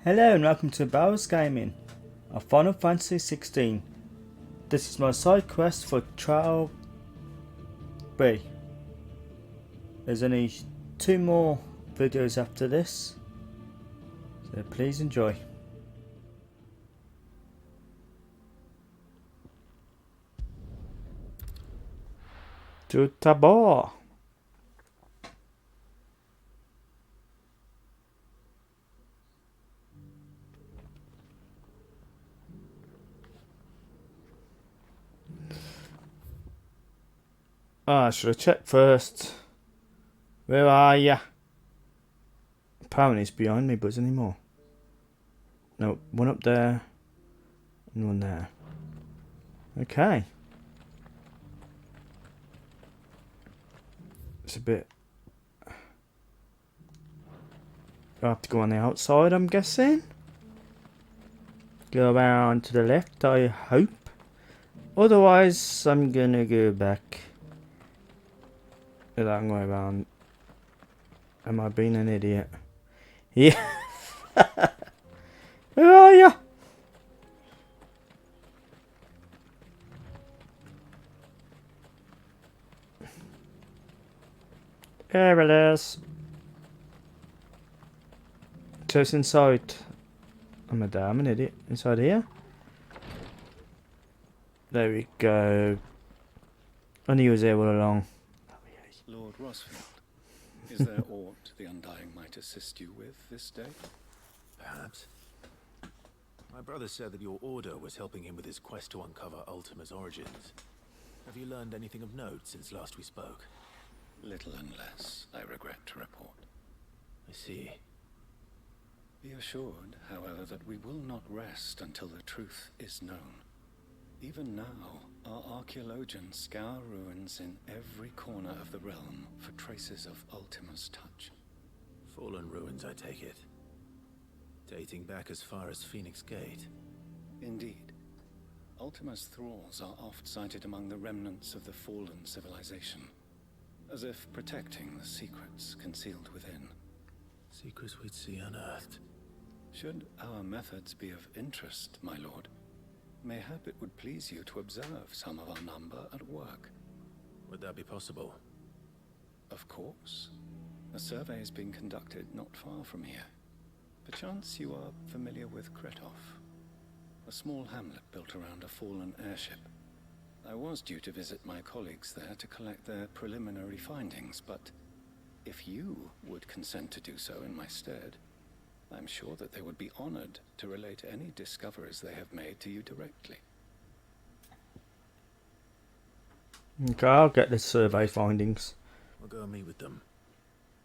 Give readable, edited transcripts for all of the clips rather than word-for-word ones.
Hello and welcome to Bowers Gaming of Final Fantasy 16. This is my side quest for Trial B. There's only 2 more videos after this, so please enjoy. To Tabor. I should have checked first. Where are ya? Apparently it's behind me, but is any more? No, one up there and one there. Okay. It's a bit... I have to go on the outside, I'm guessing. Go around to the left, I hope. Otherwise, I'm gonna go back the long way around. Am I being an idiot? Yeah. Where are you? There it is. So it's inside. I'm an idiot. Inside here. There we go. I knew he was there all along. Lord Rosfield, is there aught the Undying might assist you with this day? Perhaps. My brother said that your order was helping him with his quest to uncover Ultima's origins. Have you learned anything of note since last we spoke? Little and less, I regret to report. I see. Be assured, however, that we will not rest until the truth is known. Even now, our archaeologians scour ruins in every corner of the realm for traces of Ultima's touch. Fallen ruins, I take it. Dating back as far as Phoenix Gate. Indeed. Ultima's thralls are oft sighted among the remnants of the fallen civilization, as if protecting the secrets concealed within. Secrets we'd see unearthed. Should our methods be of interest, my lord, mayhap it would please you to observe some of our number at work. Would that be possible? Of course. A survey is being conducted not far from here. Perchance you are familiar with Kretov, a small hamlet built around a fallen airship. I was due to visit my colleagues there to collect their preliminary findings, but if you would consent to do so in my stead, I'm sure that they would be honored to relate any discoveries they have made to you directly. Okay, I'll get the survey findings. We'll go and meet with them.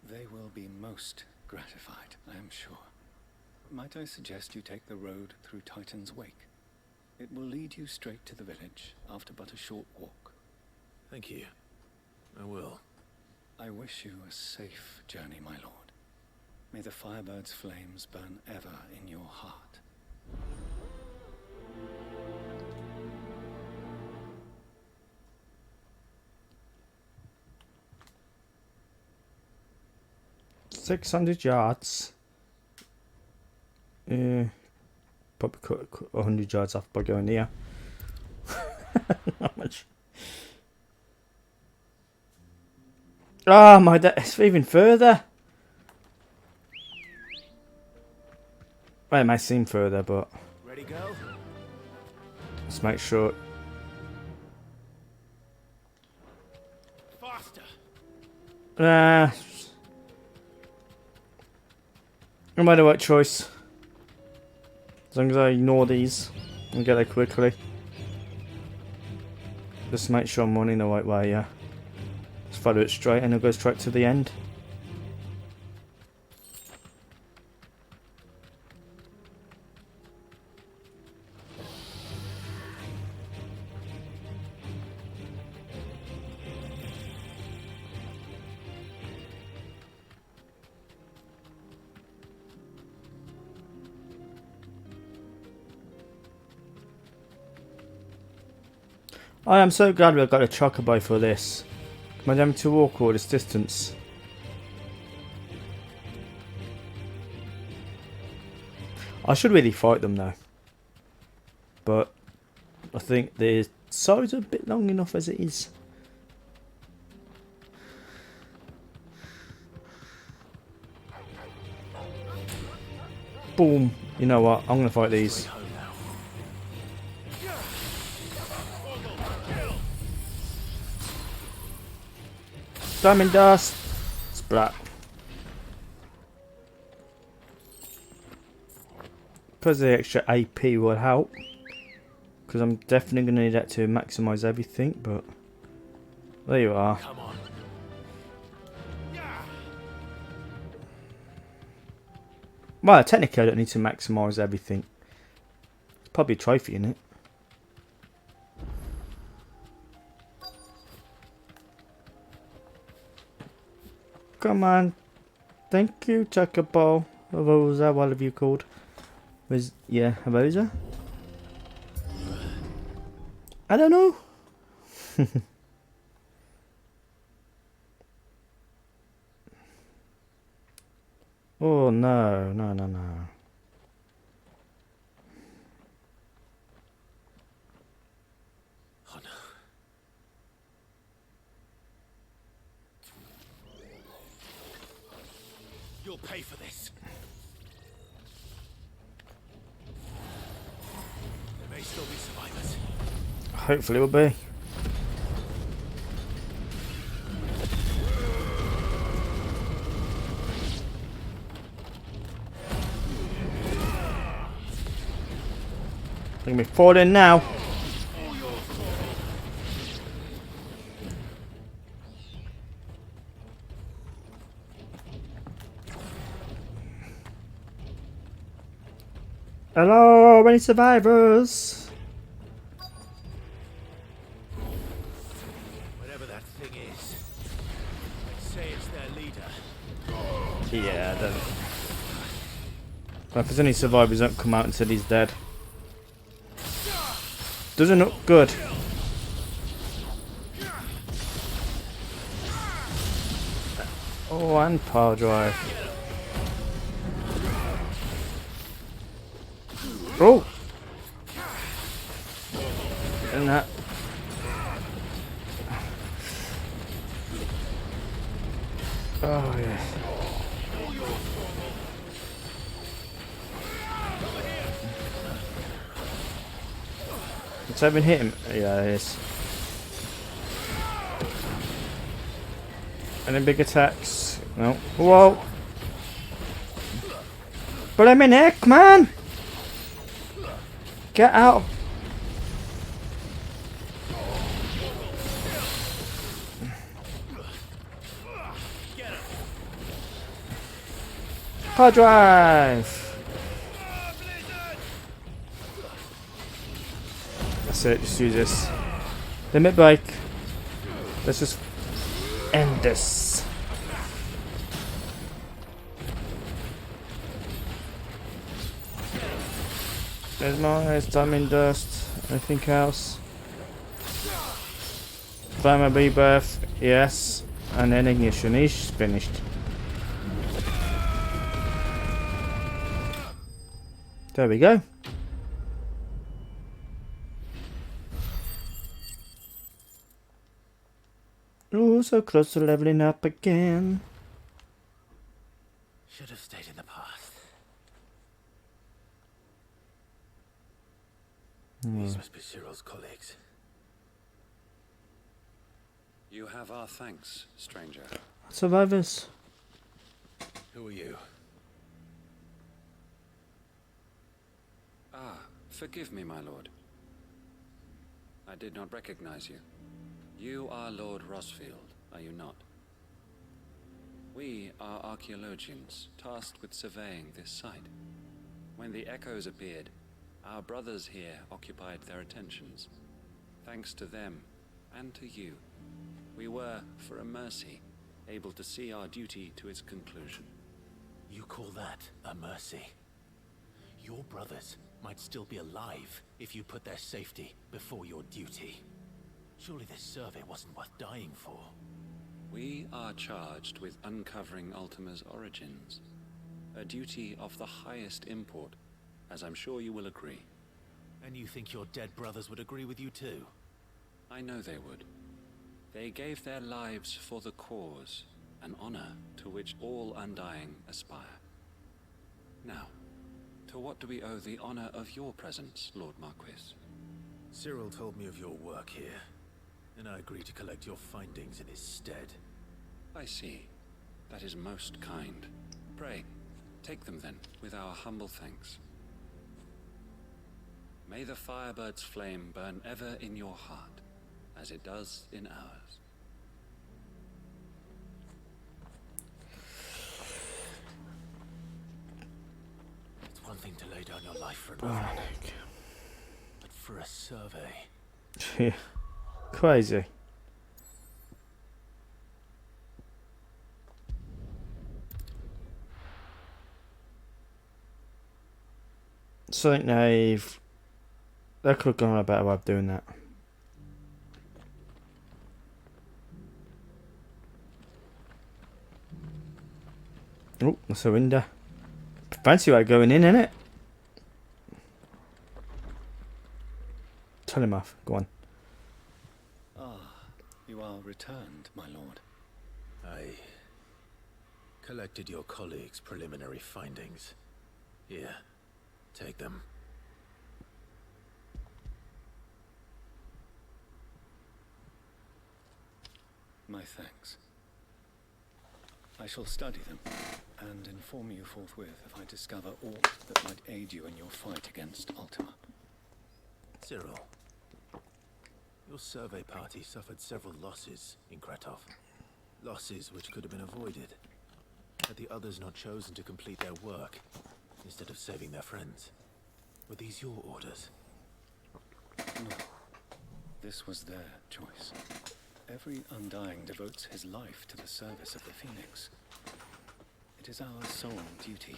They will be most gratified, I am sure. Might I suggest you take the road through Titan's Wake? It will lead you straight to the village after but a short walk. Thank you. I will. I wish you a safe journey, my lord. May the Firebird's flames burn ever in your heart. $600 yards. Probably cut 100 yards off by going here. Not much. Oh my, it's even further. Well, it may seem further, but Ready, go? let's make sure. Faster! I made the right choice. As long as I ignore these and get there quickly. Just make sure I'm running the right way, yeah. Just follow it straight and it'll go straight to the end. I am so glad we've got a chocobo for this. Am I having to walk all this distance? I should really fight them though. But I think the sides are a bit long enough as it is. Boom. You know what? I'm going to fight these. Home now. Diamond dust. Splat. Because the extra AP will help. Because I'm definitely going to need that to maximise everything. But there you are. Come on. Well, technically I don't need to maximise everything. It's probably a trophy in it. Come on. Thank you, Chocobo. Avoza, what have you called? Was yeah, Avoza? I don't know. Oh no, no, no, no. Oh no. You'll pay for this. There may still be survivors. Hopefully it will be. Look at me falling now. Hello, any survivors? Whatever that thing is, let's say it's their leader. Yeah, I don't. Well, if there's any survivors, don't come out until he's dead. Doesn't look good. Oh, and power drive. Oh! And that. Oh, yeah. It's even hit him. Yeah, it is. Any big attacks? No. Whoa! Blimey neck, man! Get out! Power drive! That's it, just use this. Limit break. Let's just end this. There's my diamond dust. Anything else? Diamond rebirth, yes. And then ignition is finished. There we go. Oh, so close to leveling up again. Should have stayed in the past. These must be Cyril's colleagues. You have our thanks, stranger. Survivors. Who are you? Ah, forgive me, my lord. I did not recognize you. You are Lord Rosfield, are you not? We are archaeologians, tasked with surveying this site. When the echoes appeared, our brothers here occupied their attentions. Thanks to them, and to you, we were, for a mercy, able to see our duty to its conclusion. You call that a mercy? Your brothers might still be alive if you put their safety before your duty. Surely this survey wasn't worth dying for. We are charged with uncovering Ultima's origins, a duty of the highest import. as I'm sure you will agree. And you think your dead brothers would agree with you too? I know they would. They gave their lives for the cause, an honor to which all Undying aspire. Now, to what do we owe the honor of your presence, Lord Marquis? Cyril told me of your work here, and I agreed to collect your findings in his stead. I see. That is most kind. Pray, take them then, with our humble thanks. May the Firebird's flame burn ever in your heart, as it does in ours. It's one thing to lay down your life for another, but for a survey... Yeah. Crazy. So I think they could have gone on a better way of doing that. Oh, that's a window. Fancy way of going in, innit? Tell him off. Go on. You are returned, my lord. I collected your colleagues' preliminary findings. Here, take them. My thanks. I shall study them and inform you forthwith if I discover aught that might aid you in your fight against Ultima. Cyril, your survey party suffered several losses in Kretov. Losses which could have been avoided, had the others not chosen to complete their work instead of saving their friends. Were these your orders? No. This was their choice. Every Undying devotes his life to the service of the Phoenix. It is our sole duty,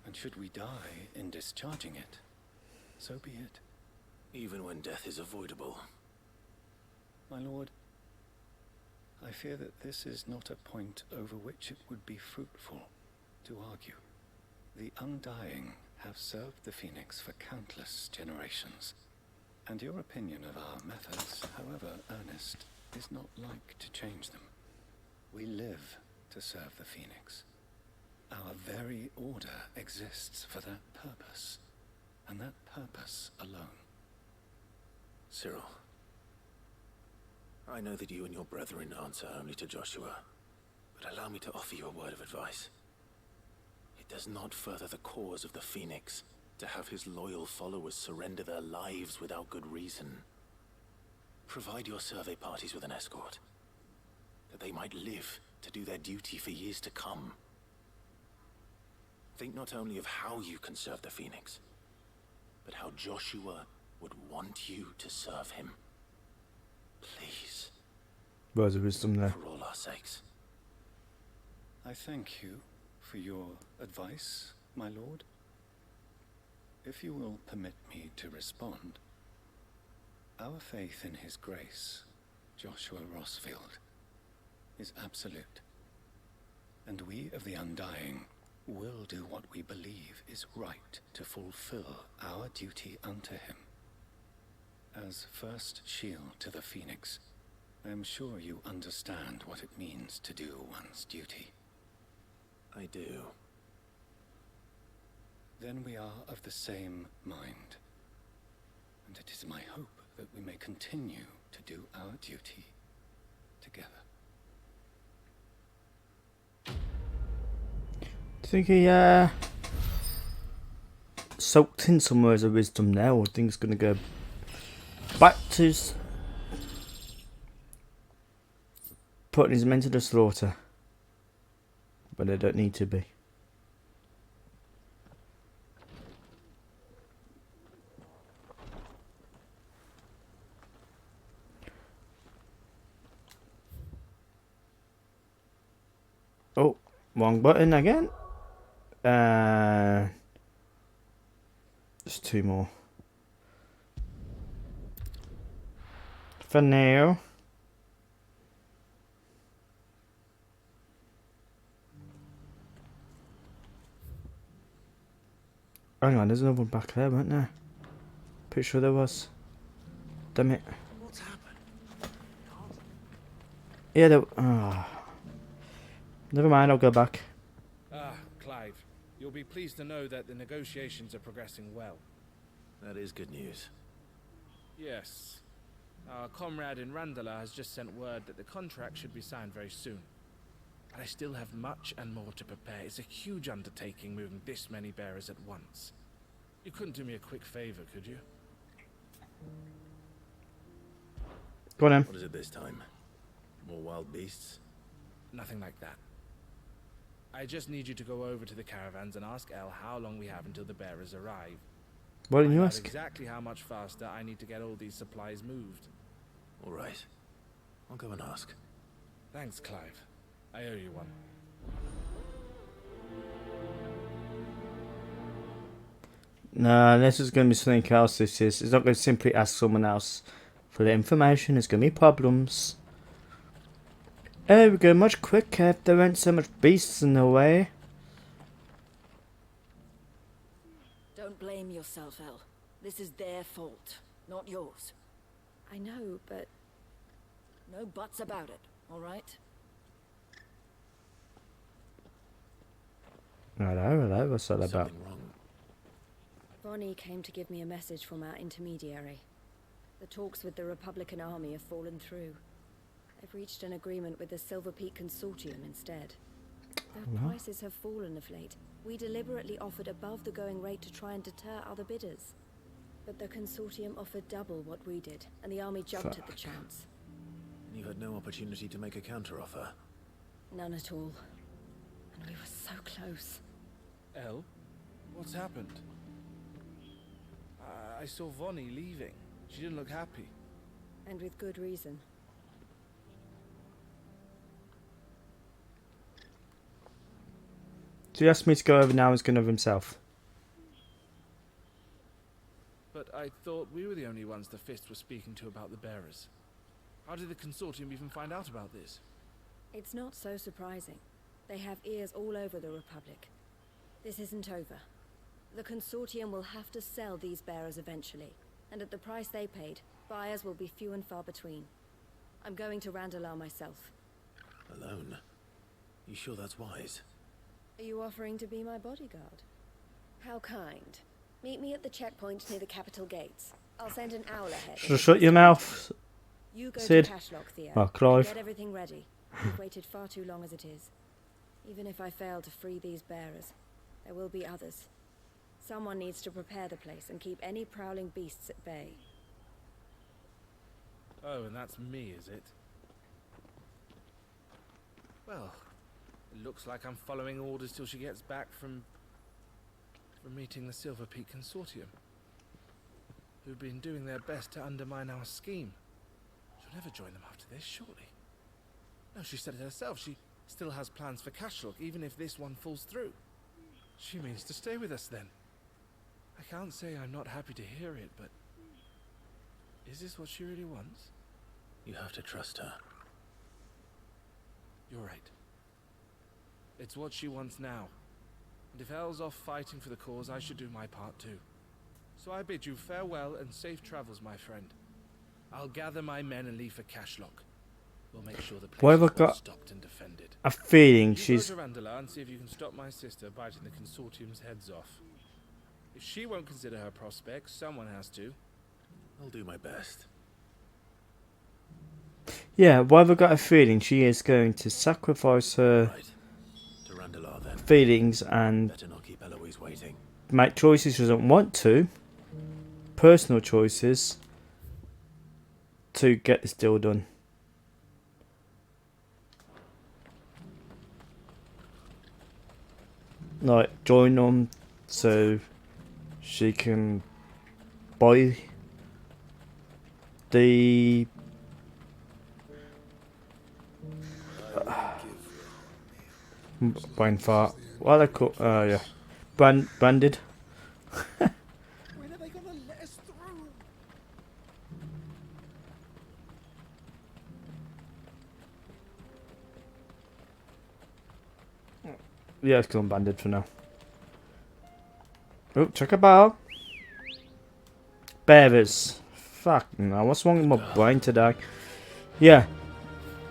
and should we die in discharging it, so be it. Even when death is avoidable. My lord, I fear that this is not a point over which it would be fruitful to argue. The Undying have served the Phoenix for countless generations, and your opinion of our methods, however earnest, is not like to change them. We live to serve the Phoenix. Our very order exists for that purpose, and that purpose alone. Cyril, I know that you and your brethren answer only to Joshua, but allow me to offer you a word of advice. It does not further the cause of the Phoenix to have his loyal followers surrender their lives without good reason. Provide your survey parties with an escort, that they might live to do their duty for years to come. Think not only of how you can serve the Phoenix, but how Joshua would want you to serve him. Please. Words of wisdom there. For all our sakes. I thank you for your advice, my lord. If you will permit me to respond, our faith in his grace, Joshua Rossfield, is absolute. And we of the Undying will do what we believe is right to fulfill our duty unto him. As first shield to the Phoenix, I am sure you understand what it means to do one's duty. I do. Then we are of the same mind, and it is my hope that we may continue to do our duty together. Do you think he soaked in some words of wisdom now, or do you think it's going to go back to putting his men to the slaughter? But they don't need to be. Oh, wrong button again. Just two more. For now. Hang on, there's another one back there, wasn't there? Pretty sure there was. Damn it. What's happened? Yeah, there. Never mind, I'll go back. Ah, Clive. You'll be pleased to know that the negotiations are progressing well. That is good news. Yes. Our comrade in Randala has just sent word that the contract should be signed very soon. But I still have much and more to prepare. It's a huge undertaking moving this many bearers at once. You couldn't do me a quick favor, could you? Go on then. What is it this time? More wild beasts? Nothing like that. I just need you to go over to the caravans and ask El how long we have until the bearers arrive. Why didn't you Find out ask? exactly how much faster I need to get all these supplies moved. All right. I'll go and ask. Thanks, Clive. I owe you one. Nah, this is going to be something else. This is. It's not going to simply ask someone else for the information. It's going to be problems. There we go. Much quicker. There weren't so much beasts in the way. Don't blame yourself, El. This is their fault, not yours. I know, but no buts about it, all right? Hello. What's that about? Something wrong. Bonnie came to give me a message from our intermediary. The talks with the Republican army have fallen through. They've reached an agreement with the Silver Peak Consortium instead. Their prices have fallen of late. We deliberately offered above the going rate to try and deter other bidders. But the Consortium offered double what we did, and the army jumped at the chance. And you had no opportunity to make a counteroffer. None at all. And we were so close. El, what's happened? I saw Vonnie leaving. She didn't look happy. And with good reason. So he asked me to go over now. He's going over himself. But I thought we were the only ones the Fist was speaking to about the bearers. How did the Consortium even find out about this? It's not so surprising. They have ears all over the Republic. This isn't over. The Consortium will have to sell these bearers eventually, and at the price they paid, buyers will be few and far between. I'm going to Randalar myself. Alone? You sure that's wise? Are you offering to be my bodyguard? How kind. Meet me at the checkpoint near the capital gates. I'll send an owl ahead. Just shut your mouth. You go Sid. to Cashlock, Theo. Oh, Clive. Get everything ready. We've waited far too long as it is. Even if I fail to free these bearers, there will be others. Someone needs to prepare the place and keep any prowling beasts at bay. Oh, and that's me, is it? Well, it looks like I'm following orders till she gets back from meeting the Silver Peak Consortium, who've been doing their best to undermine our scheme. She'll never join them after this, surely. No, she said it herself. She still has plans for Cashlock, even if this one falls through. She means to stay with us then. I can't say I'm not happy to hear it, but is this what she really wants? You have to trust her. You're right. It's what she wants now. And if El's off fighting for the cause, I should do my part too. So I bid you farewell and safe travels, my friend. I'll gather my men and leave for Cashlock. We'll make sure the place Why have I is well got stocked and defended. a feeling You she's... go to Randalar and see if you can stop my sister biting the Consortium's heads off. If she won't consider her prospects, someone has to. I'll do my best. Yeah, why have I got a feeling she is going to sacrifice her Right. To Randalar then. feelings and Better not keep Eloise waiting. make choices she doesn't want to, personal choices, to get this deal done. Like, join them so she can buy the brain fart. What are they called? Yeah. Branded. When are they gonna let us through? Yeah, it's called banded for now. Oh, check a bell. Bearers. Fucking hell, what's wrong with my brain today? Yeah.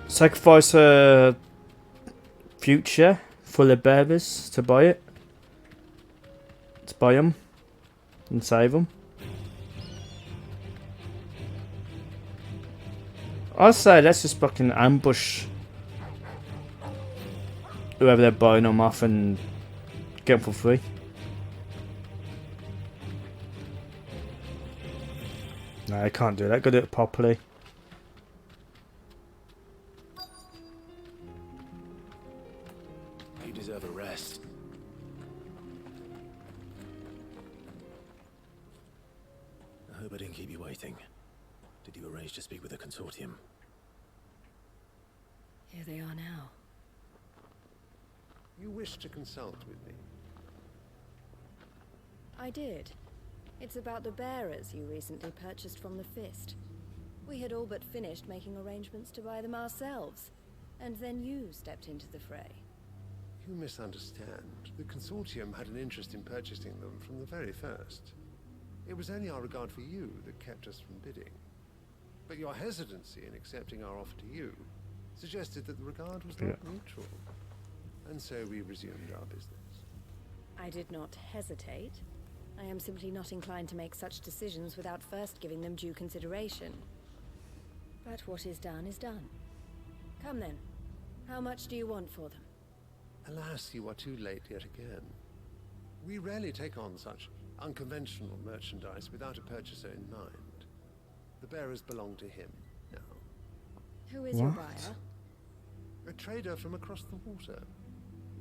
Sacrifice a future full of bearers to buy it. To buy them. And save them. I say let's just fucking ambush whoever they're buying them off and get them for free. No, I can't do that. Gotta do it properly. You deserve a rest. I hope I didn't keep you waiting. Did you arrange to speak with the consortium? Here they are now. You wish to consult with me? I did. It's about the bearers you recently purchased from the Fist. We had all but finished making arrangements to buy them ourselves, and then you stepped into the fray. You misunderstand. The consortium had an interest in purchasing them from the very first. It was only our regard for you that kept us from bidding. But your hesitancy in accepting our offer to you suggested that the regard was not mutual. And so we resumed our business. I did not hesitate. I am simply not inclined to make such decisions without first giving them due consideration. But what is done is done. Come then. How much do you want for them? Alas, you are too late yet again. We rarely take on such unconventional merchandise without a purchaser in mind. The bearers belong to him now. Who is your buyer? A trader from across the water.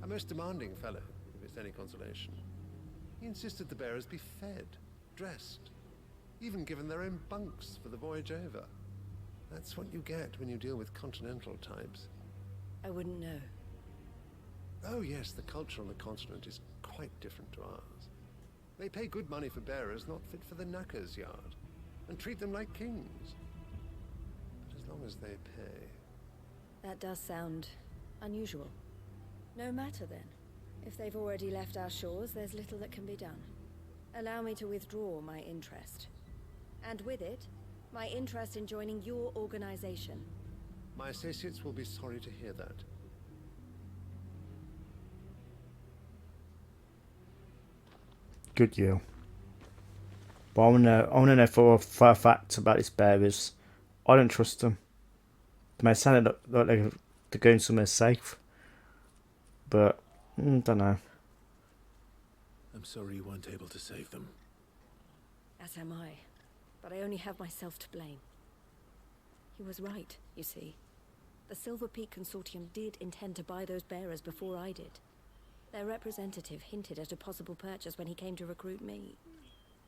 A most demanding fellow, if it's any consolation. He insisted the bearers be fed, dressed, even given their own bunks for the voyage over. That's what you get when you deal with continental types. I wouldn't know. Oh yes, the culture on the continent is quite different to ours. They pay good money for bearers not fit for the knacker's yard, and treat them like kings. But as long as they pay... That does sound unusual. No matter then. If they've already left our shores, there's little that can be done. Allow me to withdraw my interest. And with it, my interest in joining your organization. My associates will be sorry to hear that. Good you. But I wanna know for a fact about these bearers. I don't trust them. They may sound like they're going somewhere safe. But, don't know. I'm sorry you weren't able to save them. As am I. But I only have myself to blame. He was right, you see. The Silver Peak Consortium did intend to buy those bearers before I did. Their representative hinted at a possible purchase when he came to recruit me.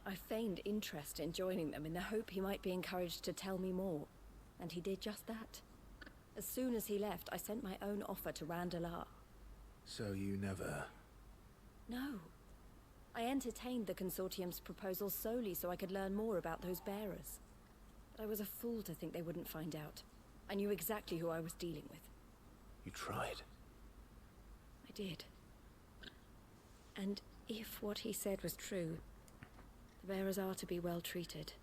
I feigned interest in joining them in the hope he might be encouraged to tell me more. And he did just that. As soon as he left, I sent my own offer to Randalar. So you never... No. I entertained the Consortium's proposal solely so I could learn more about those bearers. But I was a fool to think they wouldn't find out. I knew exactly who I was dealing with. You tried. I did. And if what he said was true, the bearers are to be well treated.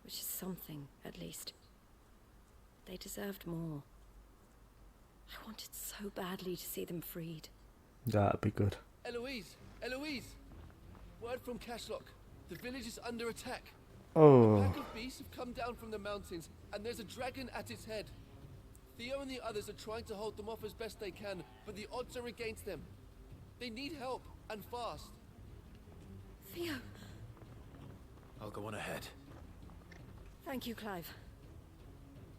Which is something, at least. They deserved more. I wanted so badly to see them freed. That'd be good. Eloise! Eloise! Word from Cashlock. The village is under attack. A Oh, pack of beasts have come down from the mountains, and there's a dragon at its head. Theo and the others are trying to hold them off as best they can, but the odds are against them. They need help, and fast. Theo! I'll go on ahead. Thank you, Clive.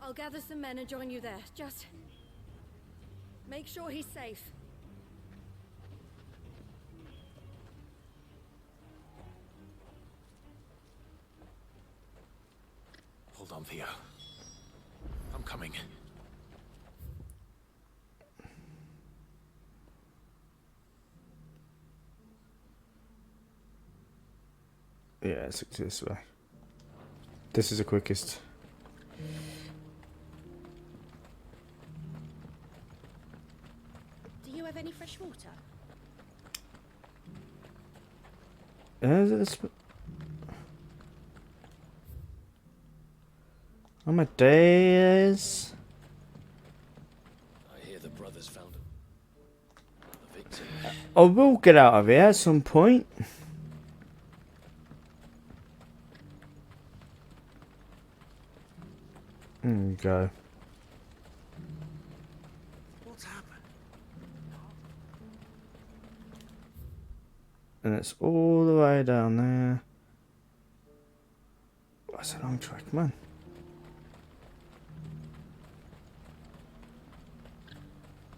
I'll gather some men and join you there. Just... make sure he's safe. Hold on, Theo. I'm coming. yeah, it's this way. This is the quickest. Do you have any fresh water? Amadeus. I hear the brothers found a victim. I will get out of here at some point. There we go. What's happened? And it's all the way down there. That's a long track, man.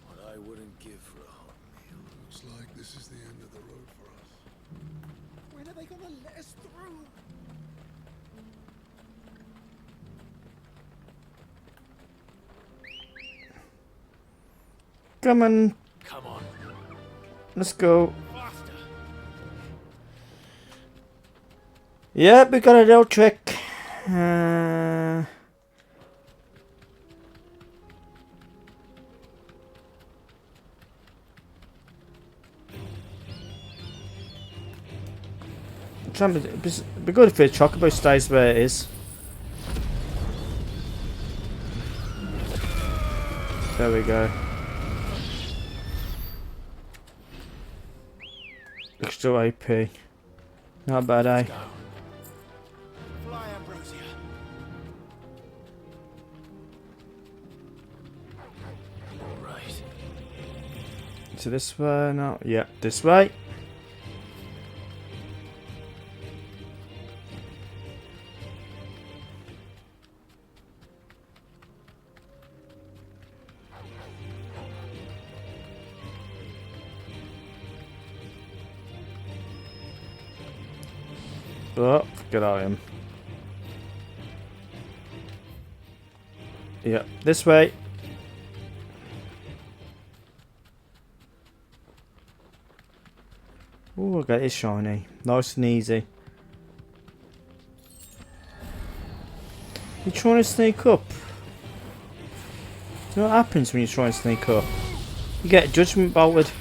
What I wouldn't give for a hot meal. Looks like this is the end of the road for us. When are they gonna let us through? Come on, Come on, let's go. faster! Yep, we got a little trick. It'd be good if the chocobo stays where it is. There we go. Extra AP. Not bad, eh? Go. Fly, Ambrosia. All right. So this way now? Yeah, this way. Oh, get out of him. Yeah, this way. Oh, I got it shiny. Nice and easy. You're trying to sneak up. You know what happens when you try and sneak up? You get judgment bolted.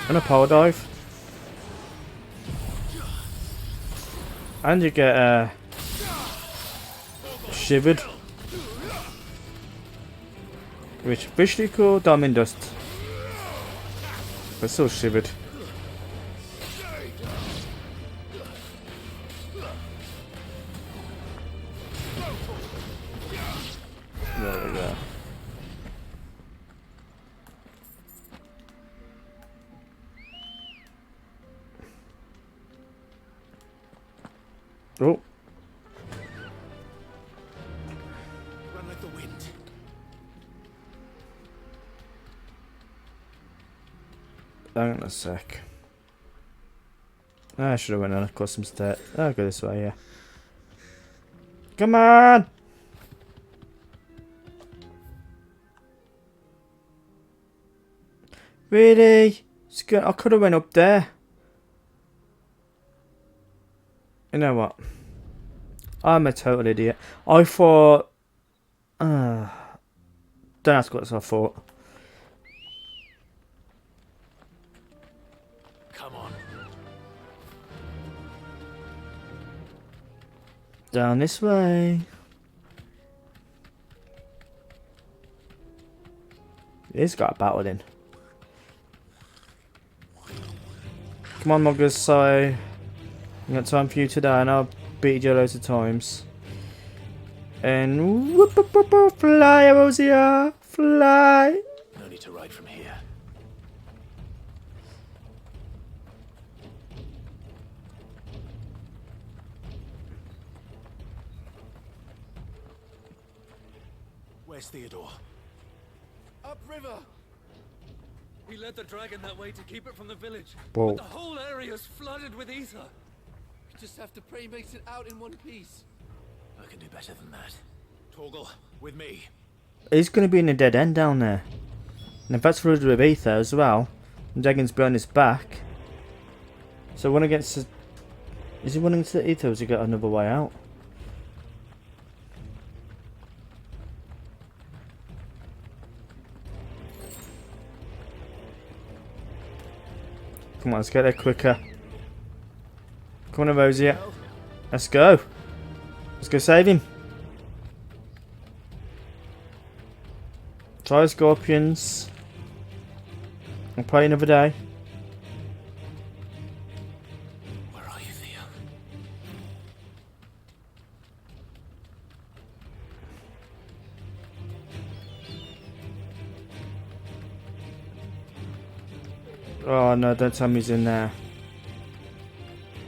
And a power dive. And you get shivered. Which officially called Diamond Dust. But still shivered. There we go. Oh. Run like the wind. Hang on a sec. I should have went on a custom state. I'll go this way, yeah. Come on! Really? It's good. I could have went up there. You know what? I'm a total idiot. I thought... don't ask what I thought. Come on. Down this way. He's got a battle in. Come on, Muggers, so... I got time for you today, and I'll beat you loads of times. And whoop, whoop, whoop, whoop, fly, Erosia, fly. No need to ride from here. Where's Theodore? Upriver! He led the dragon that way to keep it from the village. Whoa. But the whole area's flooded with ether. We just have to pray he makes it out in one piece. I can do better than that. Torgal, with me. He's going to be in a dead end down there. And if that's flooded with ether as well, the dragon's behind his back. So when it gets to... Is he running to the ether or has he got another way out? Come on, let's get there quicker. Come on, Rosie. Let's go. Let's go save him. Try scorpions. I'll play another day. Where are you, Theo? Oh no, don't tell me he's in there.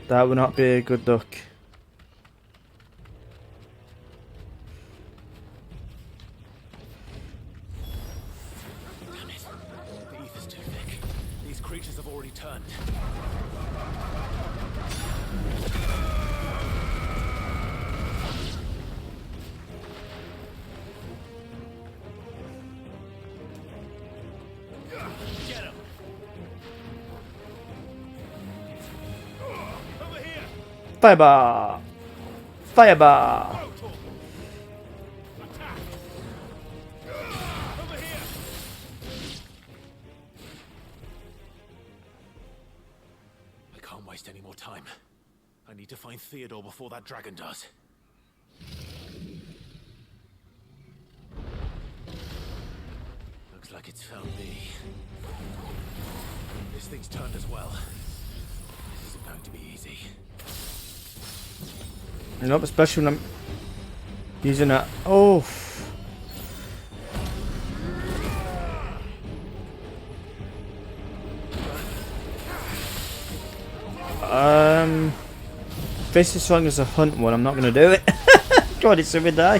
That would not be a good look. Damn it. The ether's too thick. These creatures have already turned. Get him! Over here! Fireball! Fireball! Attack! Over here! I can't waste any more time. I need to find Theodore before that dragon does. Looks like it's found me. This thing's turned as well. This isn't going to be easy. Nope, especially when I'm using that. Oh! This is strong as a hunt one. I'm not going to do it. God, it's every day.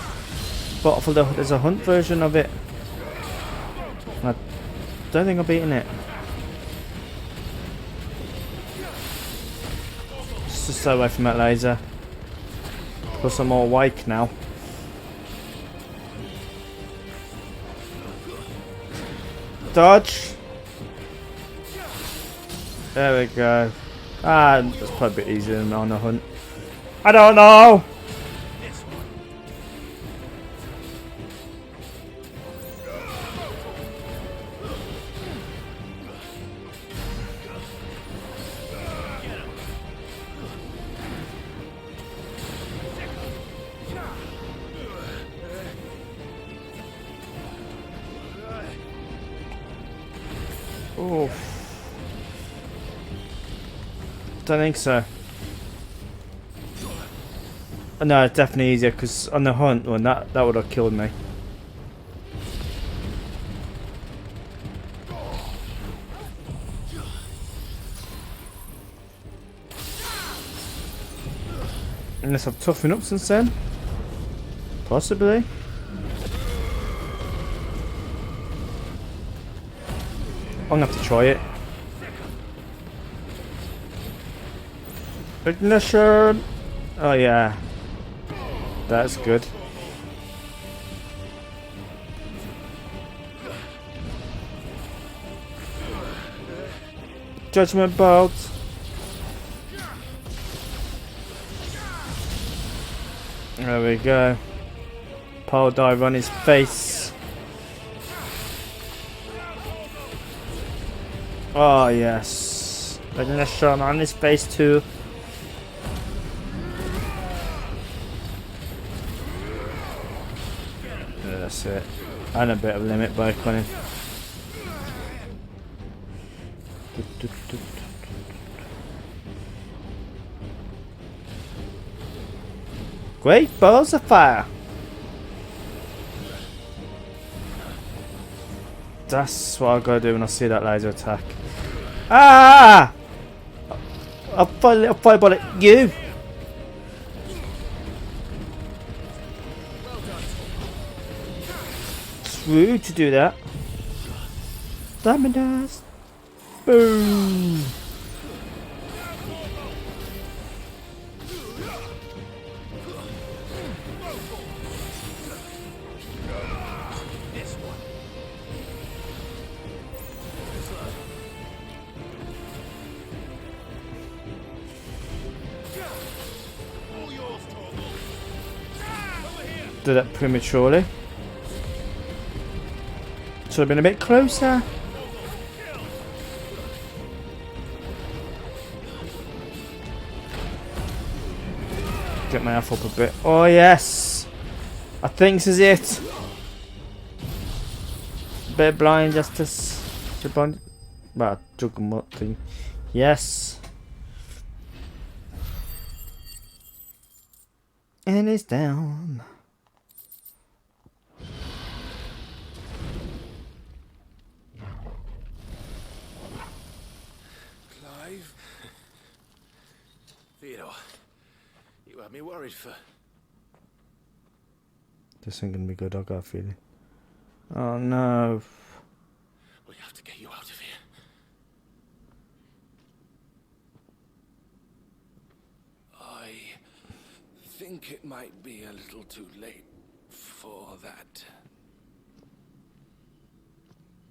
But there's a hunt version of it. I don't think I'm beating it. Just stay away from that laser. Plus I'm all awake now. Dodge. There we go. Ah, that's probably a bit easier than on a hunt. I don't know. Oh, don't think so. No, it's definitely easier because on the hunt one that would have killed me. Unless I've toughened up since then, possibly. I'm gonna have to try it. Ignition! Oh yeah. That's good. Judgment bolt. There we go. Pole dive on his face. Oh yes. Ignition on his face too. That's it. And a bit of limit break on him. Great balls of fire. That's what I gotta do when I see that laser attack. Ah! I'll fire a little fireball at you. It's rude to do that. Diamond dust. Boom. Did that prematurely. Should have been a bit closer. Get my health up a bit. Oh yes! I think this is it. Bit of blind justice. Blind. Well, juggernaut thing. Yes. And it's down. Clive? Theodore, you had me worried for... This ain't gonna be good, I got a feeling. Oh no. We have to get you out of here. I think it might be a little too late for that.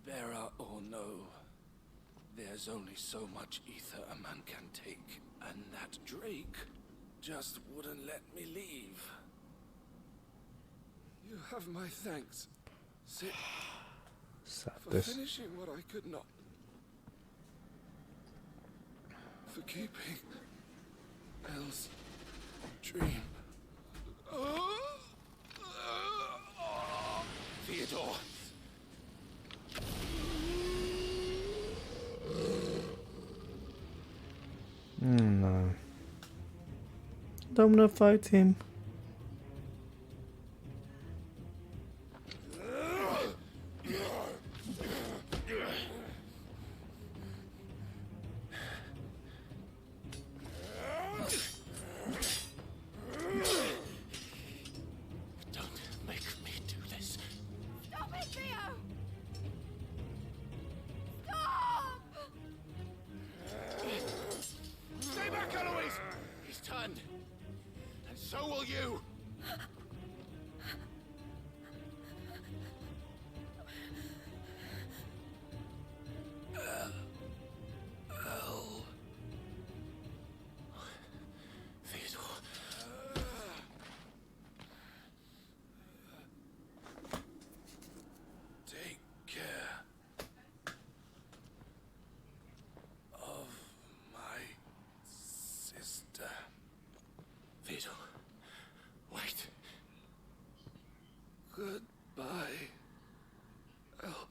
Bearer or no, there's only so much ether a man can take, and that Drake just wouldn't let me leave. You have my thanks, Cid, for finishing what I could not. For keeping Elle's dream. Theodore! No. Don't wanna fight him. So will you! Theodore. Take care of my sister. Theodore. Wait. Goodbye. Elle.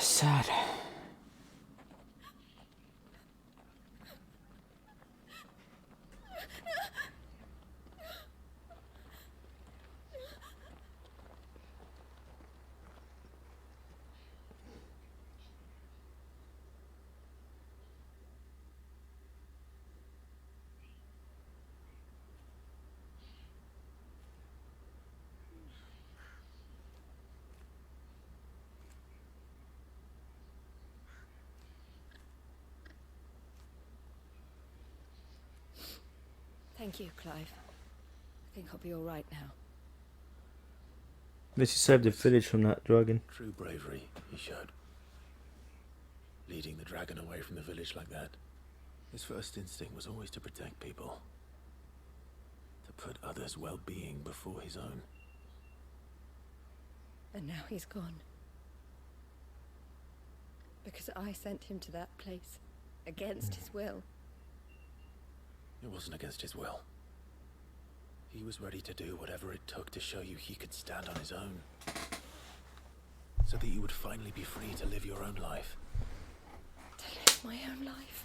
Sad. Thank you, Clive. I think I'll be all right now. This is saved the village from that dragon. True bravery, he showed. Leading the dragon away from the village like that. His first instinct was always to protect people. To put others' well-being before his own. And now he's gone. Because I sent him to that place. Against his will. It wasn't against his will. He was ready to do whatever it took to show you he could stand on his own. So that you would finally be free to live your own life. To live my own life.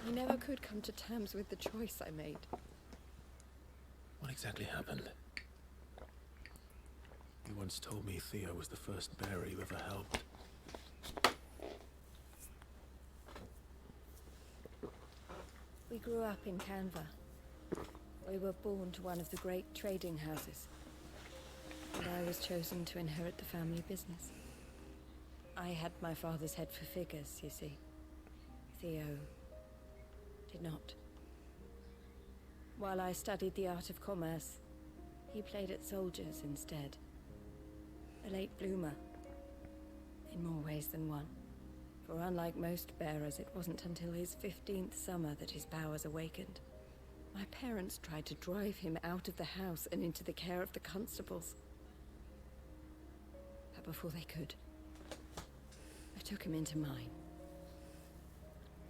I never could come to terms with the choice I made. What exactly happened? You once told me Theo was the first bearer you ever helped. We grew up in Canva. We were born to one of the great trading houses. And I was chosen to inherit the family business. I had my father's head for figures, you see. Theo did not. While I studied the art of commerce, He played at soldiers instead. A late bloomer. In more ways than one. For unlike most bearers, it wasn't until his 15th summer that his powers awakened. My parents tried to drive him out of the house and into the care of the constables. But before they could, I took him into mine.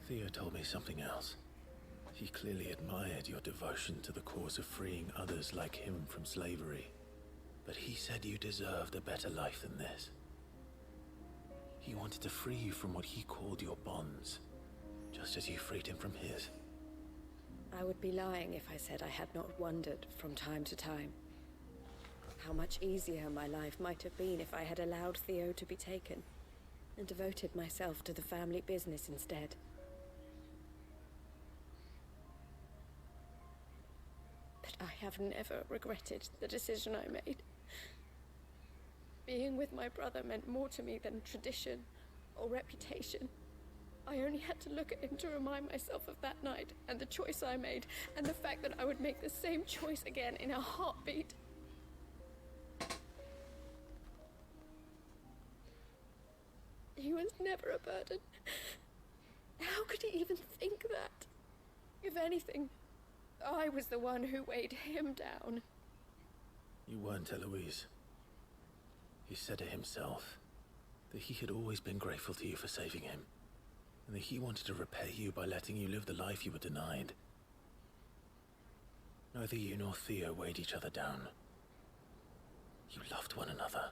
Theo told me something else. He clearly admired your devotion to the cause of freeing others like him from slavery. But he said you deserved a better life than this. He wanted to free you from what he called your bonds, just as you freed him from his. I would be lying if I said I had not wondered from time to time how much easier my life might have been if I had allowed Theo to be taken and devoted myself to the family business instead. But I have never regretted the decision I made. Being with my brother meant more to me than tradition or reputation. I only had to look at him to remind myself of that night and the choice I made and the fact that I would make the same choice again in a heartbeat. He was never a burden. How could he even think that? If anything, I was the one who weighed him down. You weren't, Eloise. He said it himself, that he had always been grateful to you for saving him, and that he wanted to repay you by letting you live the life you were denied. Neither you nor Theo weighed each other down. You loved one another.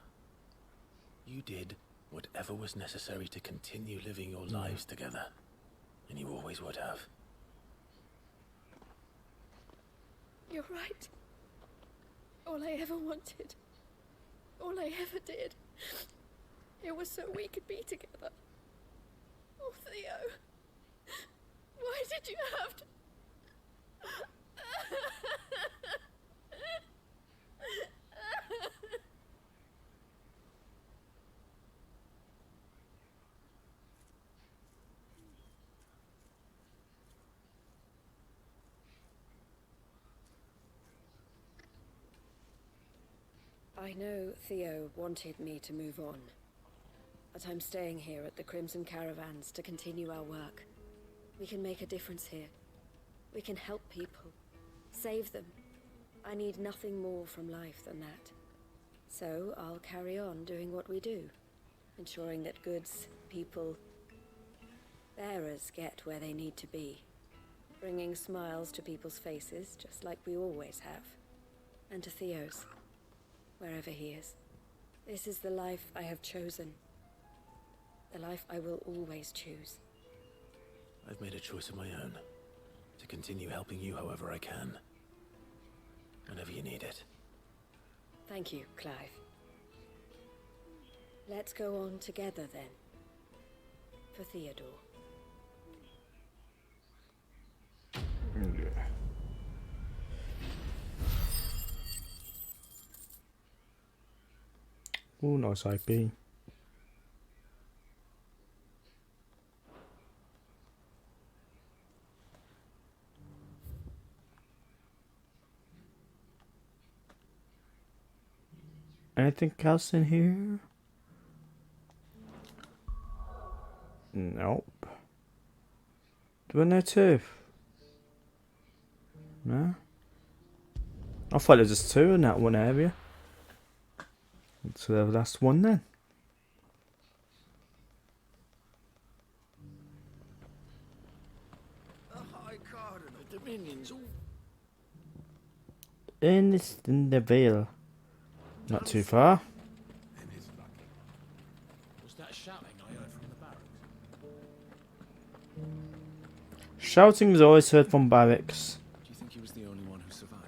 You did whatever was necessary to continue living your lives together, and you always would have. You're right. All I ever wanted, all I ever did, it was so we could be together. Oh, Theo, why did you have to... I know Theo wanted me to move on, but I'm staying here at the Crimson Caravans to continue our work. We can make a difference here. We can help people, save them. I need nothing more from life than that. So I'll carry on doing what we do, ensuring that goods, people, bearers get where they need to be, bringing smiles to people's faces just like we always have, and to Theo's. Wherever he is. This is the life I have chosen. The life I will always choose. I've made a choice of my own, to continue helping you however I can. Whenever you need it. Thank you, Clive. Let's go on together then. For Theodore. Yeah. Oh, nice IP. Anything else in here? Nope. Do we know two? No? I thought there was just two in that one area. So the last one then. The High Cardinal, the Dominions, all... In the Vale. Not too far. Was that shouting I heard from the barracks? Shouting is always heard from barracks. Do you think he was the only one who survived?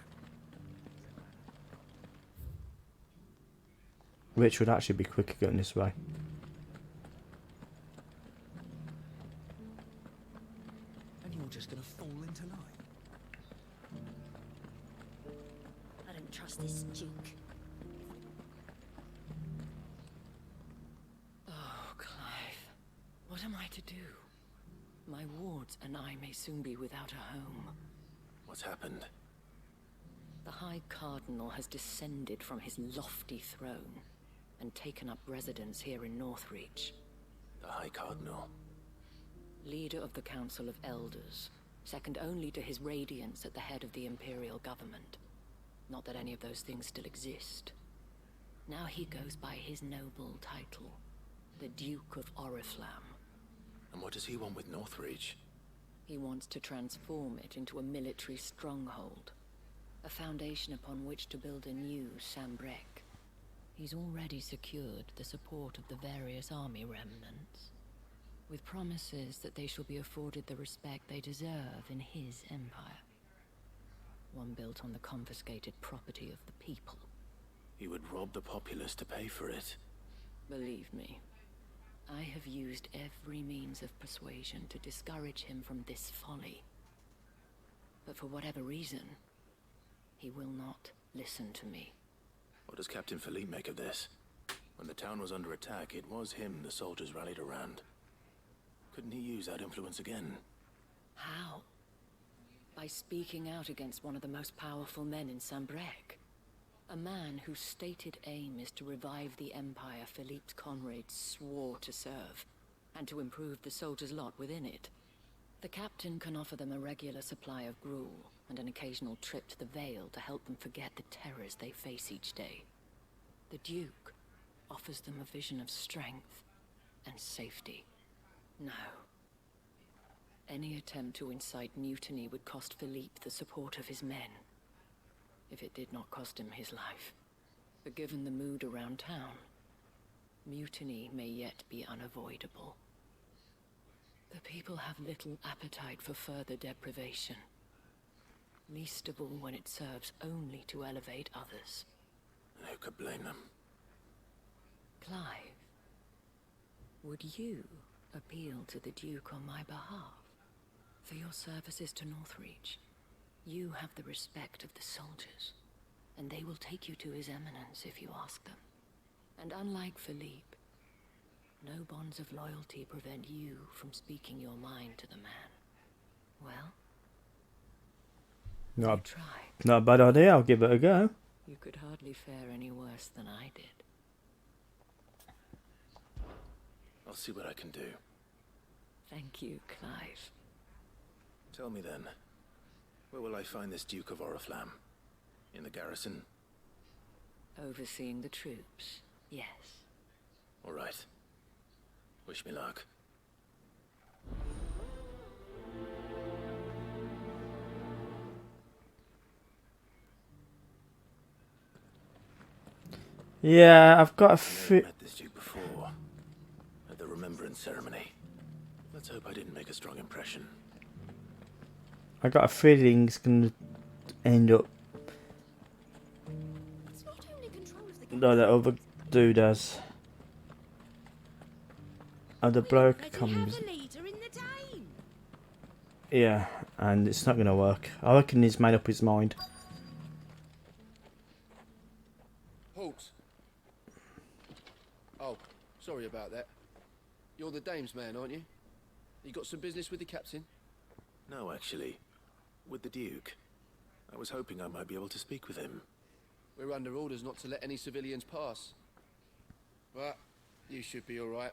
Which would actually be quicker going this way. And you're just gonna fall in tonight? I don't trust this Duke. Oh, Clive. What am I to do? My wards and I may soon be without a home. What's happened? The High Cardinal has descended from his lofty throne and taken up residence here in Northreach. The High Cardinal. Leader of the Council of Elders, second only to his Radiance at the head of the Imperial government. Not that any of those things still exist. Now he goes by his noble title, the Duke of Oriflamme. And what does he want with Northreach? He wants to transform it into a military stronghold, a foundation upon which to build a new Sambrec. He's already secured the support of the various army remnants, with promises that they shall be afforded the respect they deserve in his empire. One built on the confiscated property of the people. He would rob the populace to pay for it. Believe me, I have used every means of persuasion to discourage him from this folly. But for whatever reason, he will not listen to me. What does Captain Philippe make of this? When the town was under attack, it was him the soldiers rallied around. Couldn't he use that influence again? How? By speaking out against one of the most powerful men in Sambrec. A man whose stated aim is to revive the empire Philippe's comrades swore to serve, and to improve the soldiers' lot within it. The captain can offer them a regular supply of gruel, and an occasional trip to the Vale to help them forget the terrors they face each day. The Duke offers them a vision of strength and safety. No. Any attempt to incite mutiny would cost Philippe the support of his men, if it did not cost him his life. But given the mood around town, mutiny may yet be unavoidable. The people have little appetite for further deprivation, least of all when it serves only to elevate others. And who could blame them? Clive, would you appeal to the Duke on my behalf? For your services to Northreach, you have the respect of the soldiers, and they will take you to His Eminence if you ask them. And unlike Philippe, no bonds of loyalty prevent you from speaking your mind to the man. Well, Not a bad idea, I'll give it a go. You could hardly fare any worse than I did. I'll see what I can do. Thank you, Clive. Tell me then, where will I find this Duke of Oriflamme? In the garrison? Overseeing the troops, yes. All right. Wish me luck. Yeah, I've got a I met this Duke before, at the Remembrance ceremony. Let's hope I didn't make a strong impression. I got a feeling it's gonna end up. No, that other dude does. And the bloke comes. Yeah, and it's not gonna work. I reckon he's made up his mind. Halt. Oh, sorry about that. You're the dame's man, aren't you? You got some business with the captain? No, actually. With the Duke. I was hoping I might be able to speak with him. We're under orders not to let any civilians pass. But you should be all right.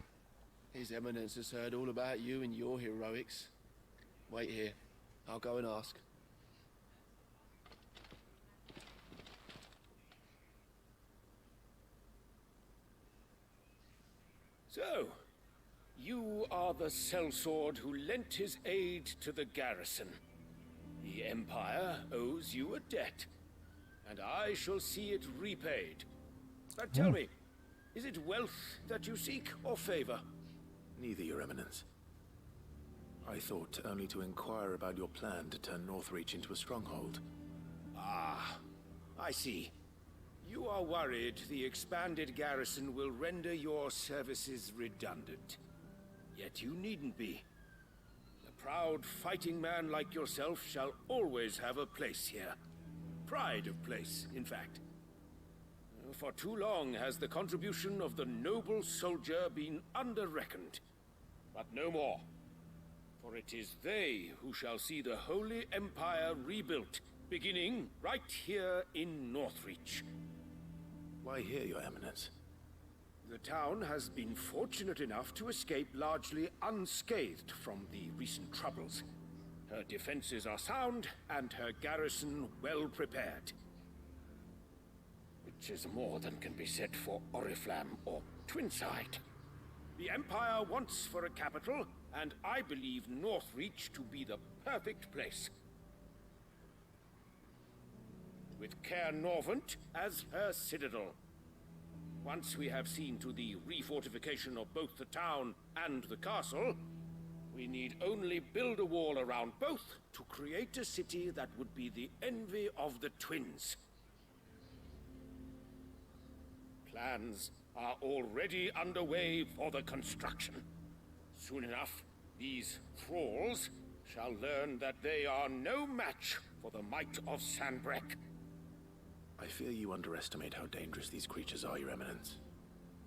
His Eminence has heard all about you and your heroics. Wait here. I'll go and ask. So, you are the sellsword who lent his aid to the garrison. The Empire owes you a debt, and I shall see it repaid. But tell me, is it wealth that you seek, or favor? Neither, Your Eminence. I thought only to inquire about your plan to turn Northreach into a stronghold. Ah, I see. You are worried the expanded garrison will render your services redundant. Yet you needn't be. A proud fighting man like yourself shall always have a place here. Pride of place, in fact. For too long has the contribution of the noble soldier been under-reckoned. But no more. For it is they who shall see the Holy Empire rebuilt beginning right here in Northreach. Why here, Your Eminence? The town has been fortunate enough to escape largely unscathed from the recent troubles. Her defenses are sound, and her garrison well prepared. Which is more than can be said for Oriflamme or Twinside. The Empire wants for a capital, and I believe Northreach to be the perfect place. With Caer Norvent as her citadel. Once we have seen to the refortification of both the town and the castle, we need only build a wall around both to create a city that would be the envy of the twins. Plans are already underway for the construction. Soon enough, these thralls shall learn that they are no match for the might of Sanbreque. I fear you underestimate how dangerous these creatures are, Your Eminence.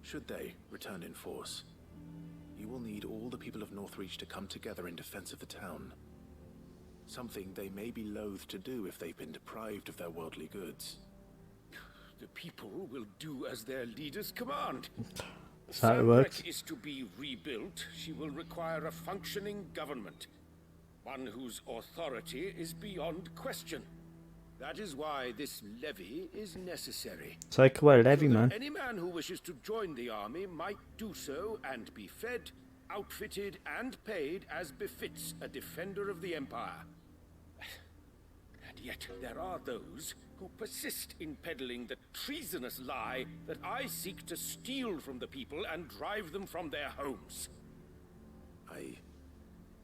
Should they return in force, you will need all the people of Northreach to come together in defense of the town. Something they may be loath to do if they've been deprived of their worldly goods. The people will do as their leaders command. That's how it works. Sanbreque is to be rebuilt. She will require a functioning government. One whose authority is beyond question. That is why this levy is necessary. Take away levy, So that man. any man who wishes to join the army might do so and be fed, outfitted, and paid as befits a defender of the Empire. And yet there are those who persist in peddling the treasonous lie that I seek to steal from the people and drive them from their homes. I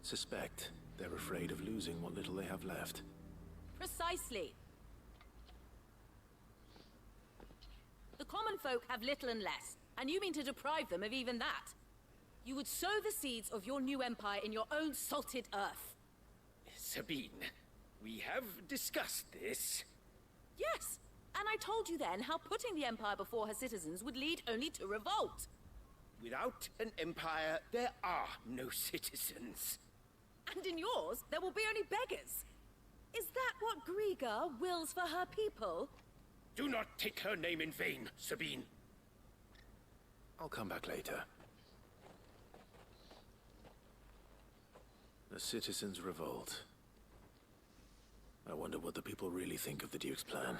suspect they're afraid of losing what little they have left. Precisely. The common folk have little and less, and you mean to deprive them of even that. You would sow the seeds of your new empire in your own salted earth. Sabine, we have discussed this. Yes, and I told you then how putting the empire before her citizens would lead only to revolt. Without an empire, there are no citizens. And in yours, there will be only beggars. Is that what Griga wills for her people? Do not take her name in vain, Sabine. I'll come back later. The citizens revolt. I wonder what the people really think of the Duke's plan.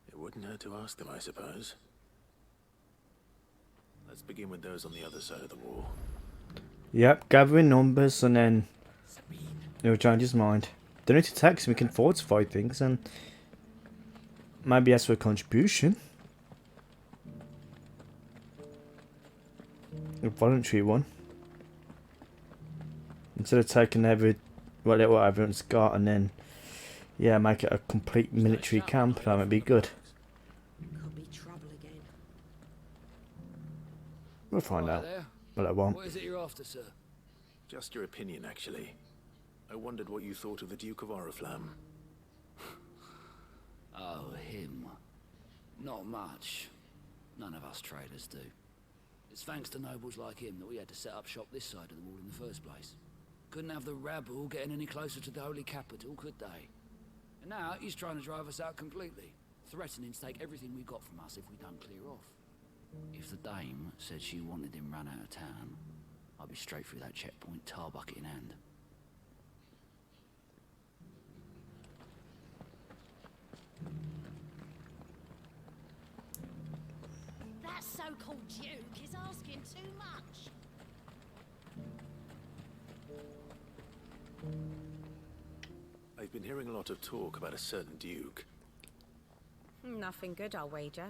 It wouldn't hurt to ask them, I suppose. Let's begin with those on the other side of the wall. Yep, gathering numbers and then he'll change his mind. Don't need to tax him, we can fortify things and maybe ask for a contribution. A voluntary one. Instead of taking what everyone's got and then, yeah, make it a complete military camp, that might be good. Could be trouble again. We'll find out. Well, I won't. What is it you're after, sir? Just your opinion, actually. I wondered what you thought of the Duke of Oriflamme. Oh, him. Not much. None of us traders do. It's thanks to nobles like him that we had to set up shop this side of the wall in the first place. Couldn't have the rabble getting any closer to the holy capital, could they? And now he's trying to drive us out completely, threatening to take everything we got from us if we don't clear off. If the dame said she wanted him run out of town, I'd be straight through that checkpoint, tar bucket in hand. That so-called Duke is asking too much. I've been hearing a lot of talk about a certain Duke. Nothing good, I'll wager.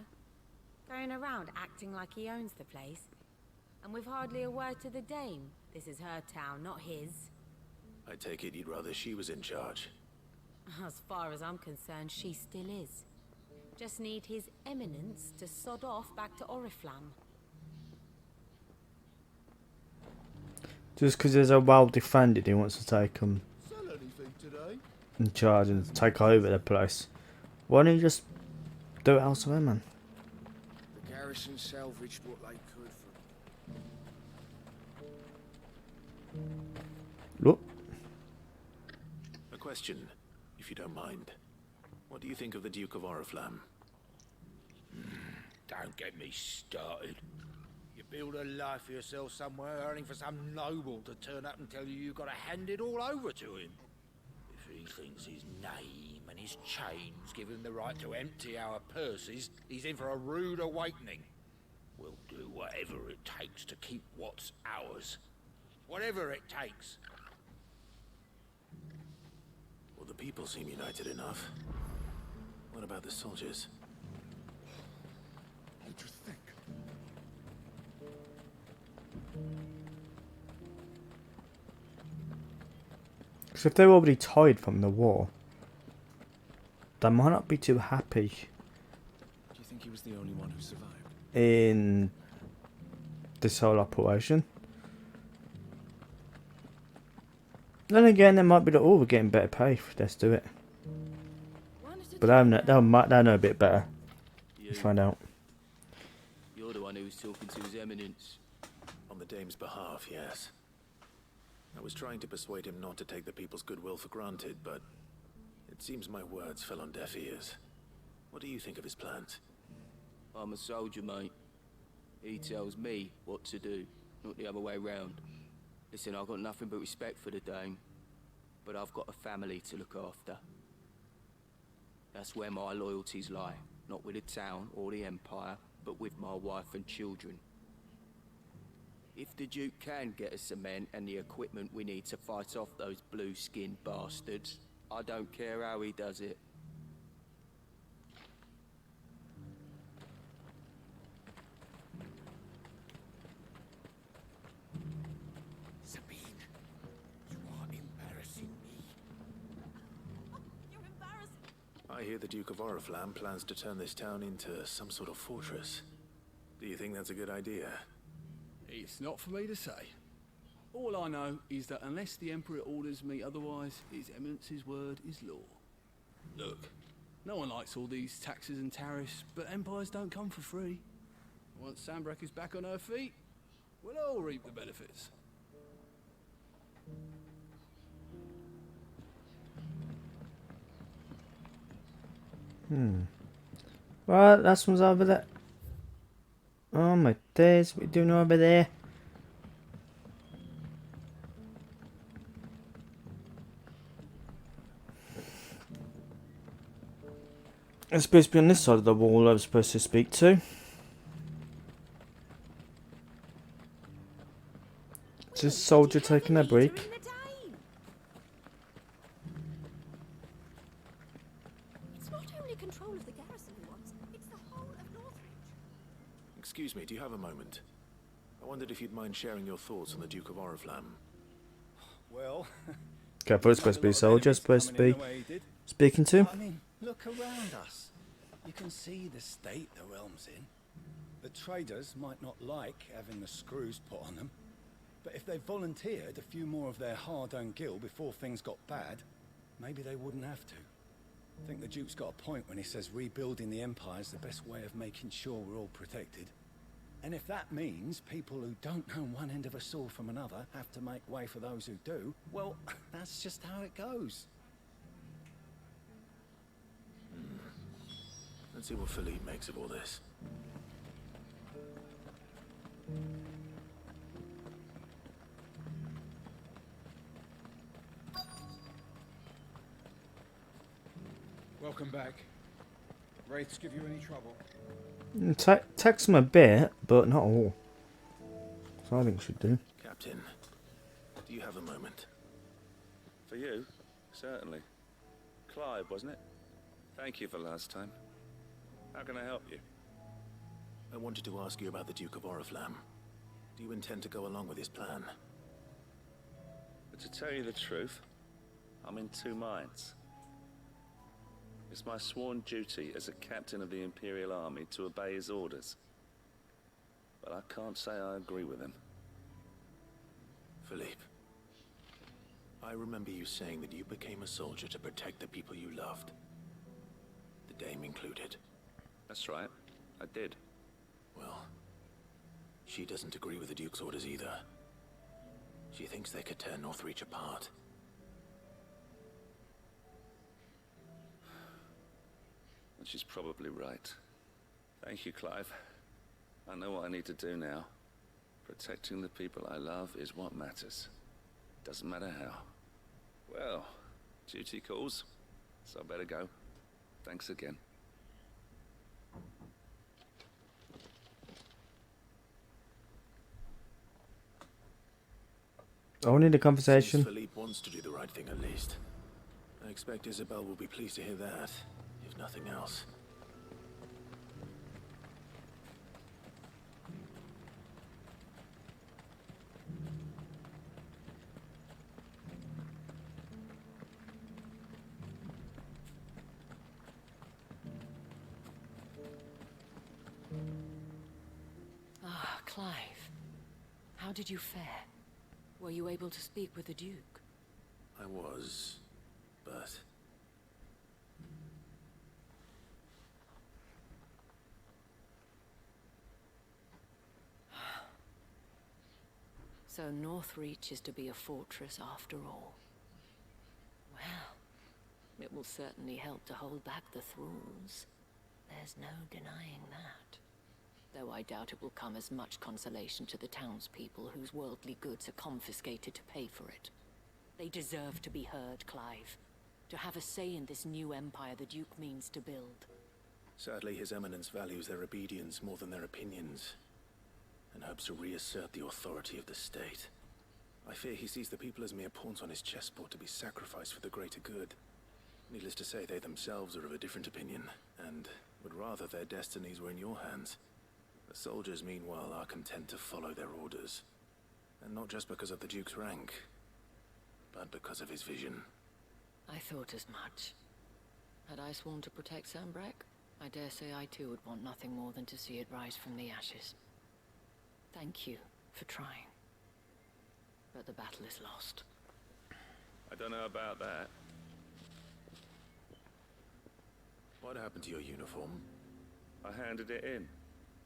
Going around acting like he owns the place. And with hardly a word to the dame. This is her town, not his. I take it you'd rather she was in charge. As far as I'm concerned, she still is. Just need his eminence to sod off back to Oriflamme. Just because there's a well defended, he wants to take him Sell anything today? in charge and take over the place. Why don't you just do it elsewhere, man? The garrison salvaged what they could from... Look. A question, if you don't mind. What do you think of the Duke of Oriflamme? Don't get me started. You build a life for yourself somewhere, earning for some noble to turn up and tell you you've got to hand it all over to him. If he thinks his name and his chains give him the right to empty our purses, he's in for a rude awakening. We'll do whatever it takes to keep what's ours. Whatever it takes. Well, the people seem united enough. What about the soldiers? What do you think? Because if they're already tired from the war, they might not be too happy Do you think he was the only one who survived? in this whole operation. Then again, they might be like, oh, we're getting better pay. Let's do it. But they'll know a bit better. Let's find out. You're the one who was talking to His Eminence. On the Dame's behalf, yes. I was trying to persuade him not to take the people's goodwill for granted, but it seems my words fell on deaf ears. What do you think of his plans? I'm a soldier, mate. He tells me what to do, not the other way round. Listen, I've got nothing but respect for the Dane, but I've got a family to look after. That's where my loyalties lie, not with the town or the Empire, but with my wife and children. If the Duke can get us cement and the equipment we need to fight off those blue-skinned bastards, I don't care how he does it. Sabine, you are embarrassing me. You're embarrassing. I hear the Duke of Oriflamme plans to turn this town into some sort of fortress. Do you think that's a good idea? It's not for me to say. All I know is that unless the Emperor orders me otherwise, His Eminence's word is law. Look, no one likes all these taxes and tariffs, but empires don't come for free. Once Sanbreque is back on her feet, we'll all reap the benefits. Right, last one's over there. Oh my days, what are you doing over there? It's supposed to be on this side of the wall I was supposed to speak to. Just soldier taking a break. It's not only control of the garrison he wants, it's the whole of Northreach. Excuse me, do you have a moment? I wondered if you'd mind sharing your thoughts on the Duke of Oriflamme. Well, Careful, it's supposed to be soldier, supposed to be speaking to. I mean, look around us. You can see the state the realm's in. The traders might not like having the screws put on them, but if they volunteered a few more of their hard-earned gil before things got bad, maybe they wouldn't have to. I think the Duke's got a point when he says rebuilding the Empire is the best way of making sure we're all protected. And if that means people who don't know one end of a sword from another have to make way for those who do, well, that's just how it goes. Let's see what Philippe makes of all this. Welcome back. Wraiths give you any trouble? Tax them a bit, but not all. So I think we should do. Captain, do you have a moment? For you? Certainly. Clive, wasn't it? Thank you for last time. How can I help you? I wanted to ask you about the Duke of Oriflamme. Do you intend to go along with his plan? But to tell you the truth, I'm in two minds. It's my sworn duty as a captain of the Imperial Army to obey his orders. But I can't say I agree with him. Philippe, I remember you saying that you became a soldier to protect the people you loved. The Dame included. That's right, I did. Well, she doesn't agree with the Duke's orders either. She thinks they could tear Northreach apart. And she's probably right. Thank you, Clive. I know what I need to do now. Protecting the people I love is what matters. Doesn't matter how. Well, duty calls, so I better go. Thanks again. Only the conversation. Since Philippe wants to do the right thing at least. I expect Isabel will be pleased to hear that, if nothing else. Ah, Clive. How did you fare? Were you able to speak with the Duke? I was, but... So Northreach is to be a fortress after all. Well, it will certainly help to hold back the thralls. There's no denying that. Though I doubt it will come as much consolation to the townspeople whose worldly goods are confiscated to pay for it. They deserve to be heard, Clive. To have a say in this new empire the Duke means to build. Sadly, His Eminence values their obedience more than their opinions, and hopes to reassert the authority of the state. I fear he sees the people as mere pawns on his chessboard to be sacrificed for the greater good. Needless to say, they themselves are of a different opinion, and would rather their destinies were in your hands. The soldiers, meanwhile, are content to follow their orders. And not just because of the Duke's rank, but because of his vision. I thought as much. Had I sworn to protect Sanbreque, I dare say I too would want nothing more than to see it rise from the ashes. Thank you for trying. But the battle is lost. I don't know about that. What happened to your uniform? I handed it in,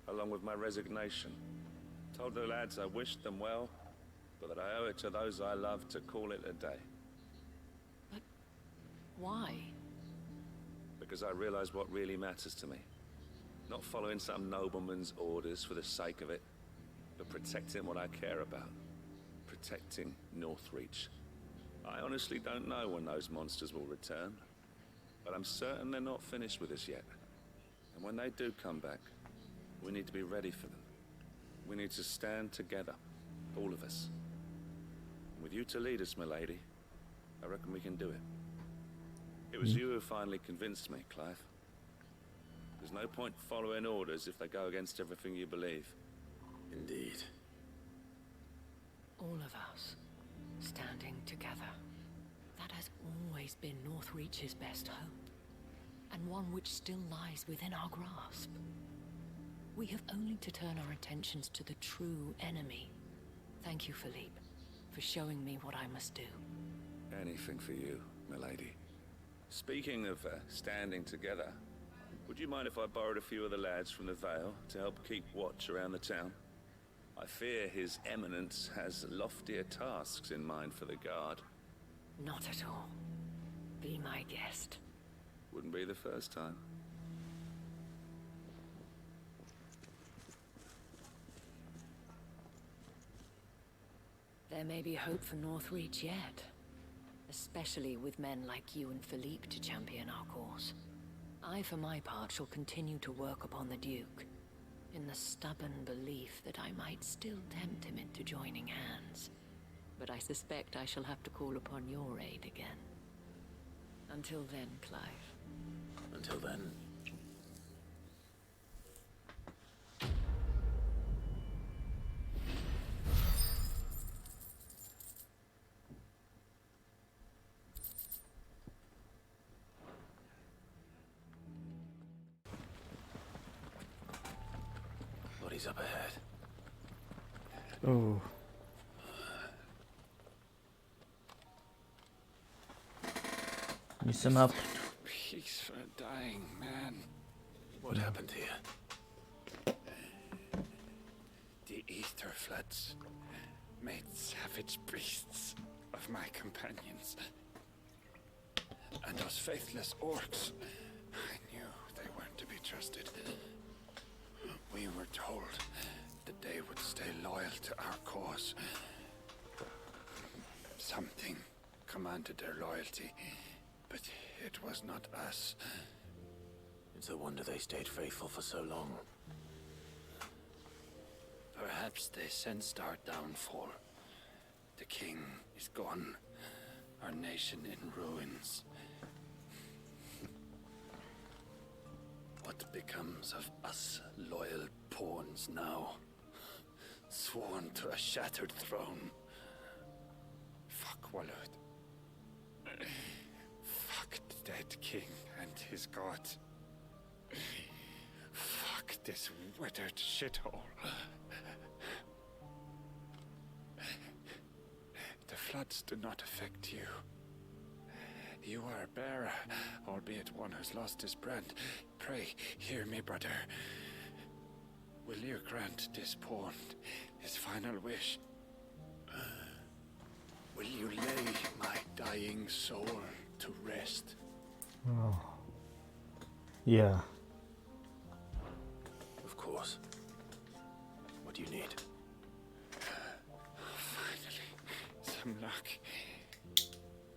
along with my resignation. Told the lads I wished them well, but that I owe it to those I love to call it a day. But why? Because I realize what really matters to me. Not following some nobleman's orders for the sake of it, but protecting what I care about. Protecting Northreach. I honestly don't know when those monsters will return, but I'm certain they're not finished with us yet. And when they do come back, we need to be ready for them. We need to stand together, all of us. And with you to lead us, milady, I reckon we can do it. It was you who finally convinced me, Clive. There's no point following orders if they go against everything you believe. Indeed. All of us, standing together. That has always been Northreach's best hope, and one which still lies within our grasp. We have only to turn our attentions to the true enemy. Thank you, Philippe, for showing me what I must do. Anything for you, milady. Speaking of standing together, would you mind if I borrowed a few of the lads from the Vale to help keep watch around the town? I fear His Eminence has loftier tasks in mind for the guard. Not at all. Be my guest. Wouldn't be the first time. There may be hope for Northreach yet. Especially with men like you and Philippe to champion our cause. I, for my part, shall continue to work upon the Duke, in the stubborn belief that I might still tempt him into joining hands. But I suspect I shall have to call upon your aid again. Until then, Clive. Until then. Bodies up ahead. Oh. Need some help. Peace for a dying man. What happened here? The Ether Floods made savage beasts of my companions. And those faithless orcs, I knew they trusted. We were told that they would stay loyal to our cause. Something commanded their loyalty, but it was not us. It's a wonder they stayed faithful for so long. Perhaps they sensed our downfall. The king is gone, our nation in ruins. What becomes of us loyal pawns now? Sworn to a shattered throne. Fuck Waloed. Fuck the dead king and his god. Fuck this withered shithole. The floods do not affect you. You are a bearer, albeit one who's lost his brand. Pray, hear me, brother. Will you grant this pawn his final wish? Will you lay my dying soul to rest? Oh. Yeah. Of course. What do you need? Finally, some luck.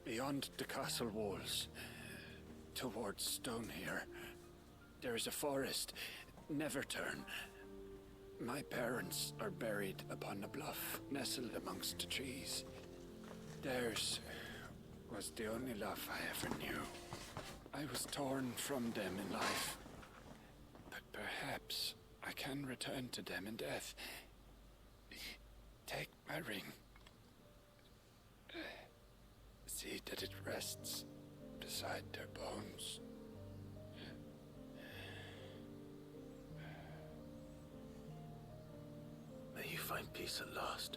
Beyond the castle walls, towards Stonehere, there is a forest. Neverturn. My parents are buried upon a bluff, nestled amongst the trees. Theirs was the only love I ever knew. I was torn from them in life, but perhaps I can return to them in death. Take my ring. See that it rests beside their bones. May you find peace at last.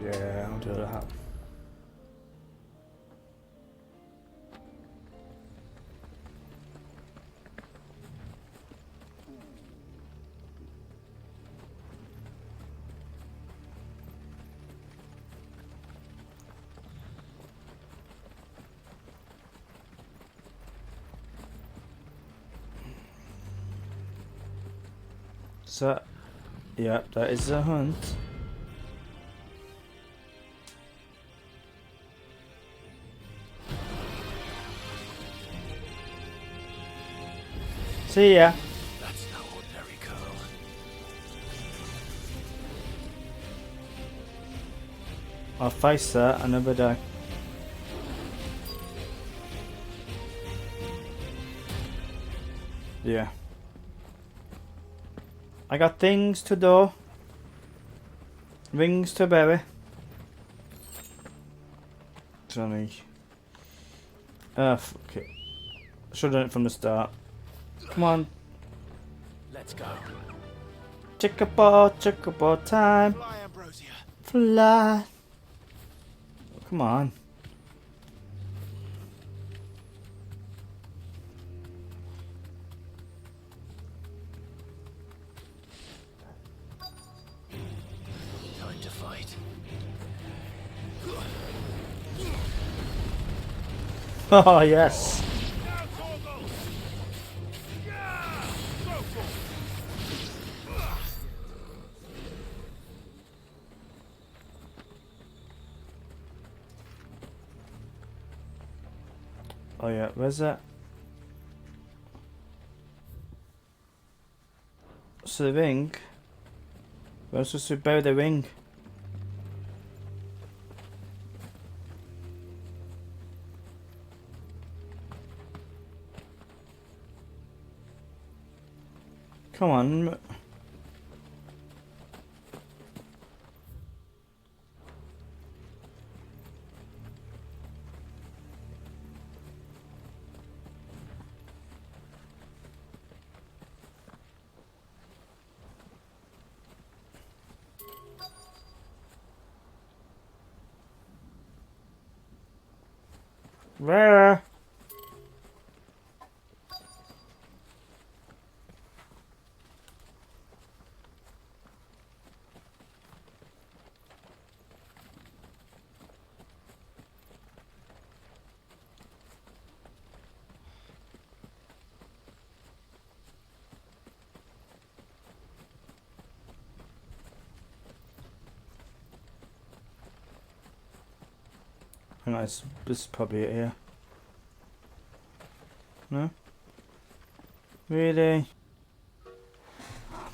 Yeah, I'll do that. So, yeah, that is a hunt. See ya. That's no ordinary girl. I'll face that another day. Yeah. I got things to do. Rings to bury. Johnny. Ah, fuck it. Should have done it from the start. Come on. Let's go. Checkerball time. Fly, Ambrosia. Fly. Come on. Time to fight. Oh, yes. Oh yeah, where's that? So the ring. We're supposed to bury the ring. Come on. Where? think this is probably it here. No? Really?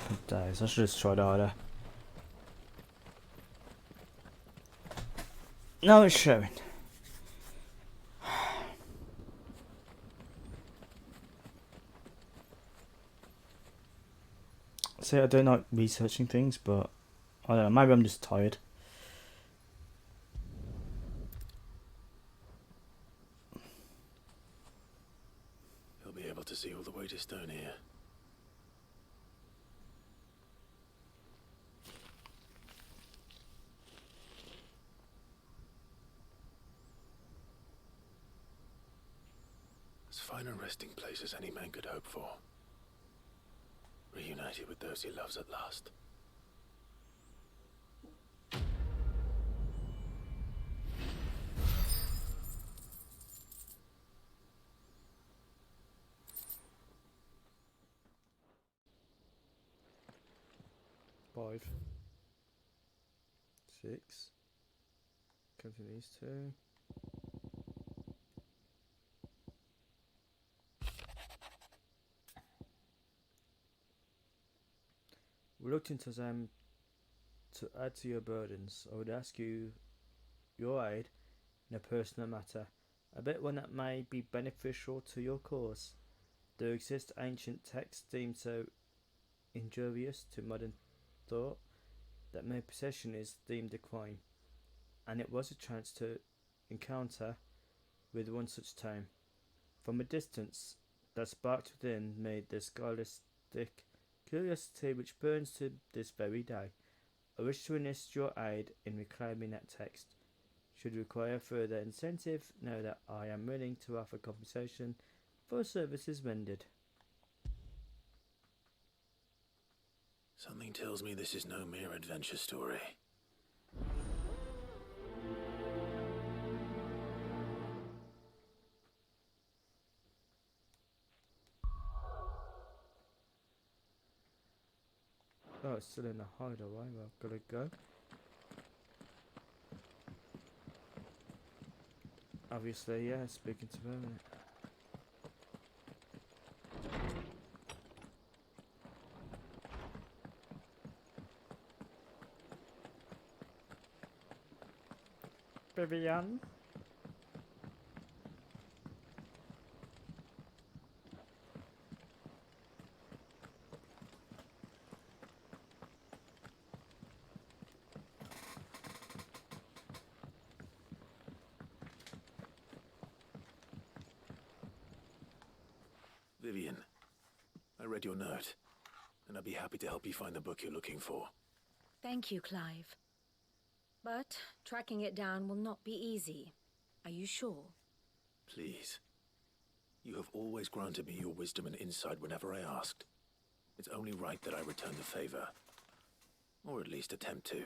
Good days, I should have just tried harder. No, it's showing. See, I don't like researching things, but I don't know, maybe I'm just tired. You'll be able to see all the way to Stone here. As fine a resting place as any man could hope for. Reunited with those he loves at last. Five. 6. Come to these two. Reluctant as I am to add to your burdens, I would ask you your aid in a personal matter, a bit one that may be beneficial to your cause. There exist ancient texts deemed so injurious to modern thought that mere possession is deemed a crime, and it was a chance to encounter with one such tome. From a distance, that sparked within me the scholastic curiosity which burns to this very day. I wish to enlist your aid in reclaiming that text. Should require further incentive, know that I am willing to offer compensation for services rendered. Something tells me this is no mere adventure story. Oh, it's still in the hideaway where I've got to go. Obviously, yeah, speaking to Vermin. Vivian. Vivian, I read your note, and I'd be happy to help you find the book you're looking for. Thank you, Clive. But tracking it down will not be easy. Are you sure? Please. You have always granted me your wisdom and insight whenever I asked. It's only right that I return the favor. Or at least attempt to.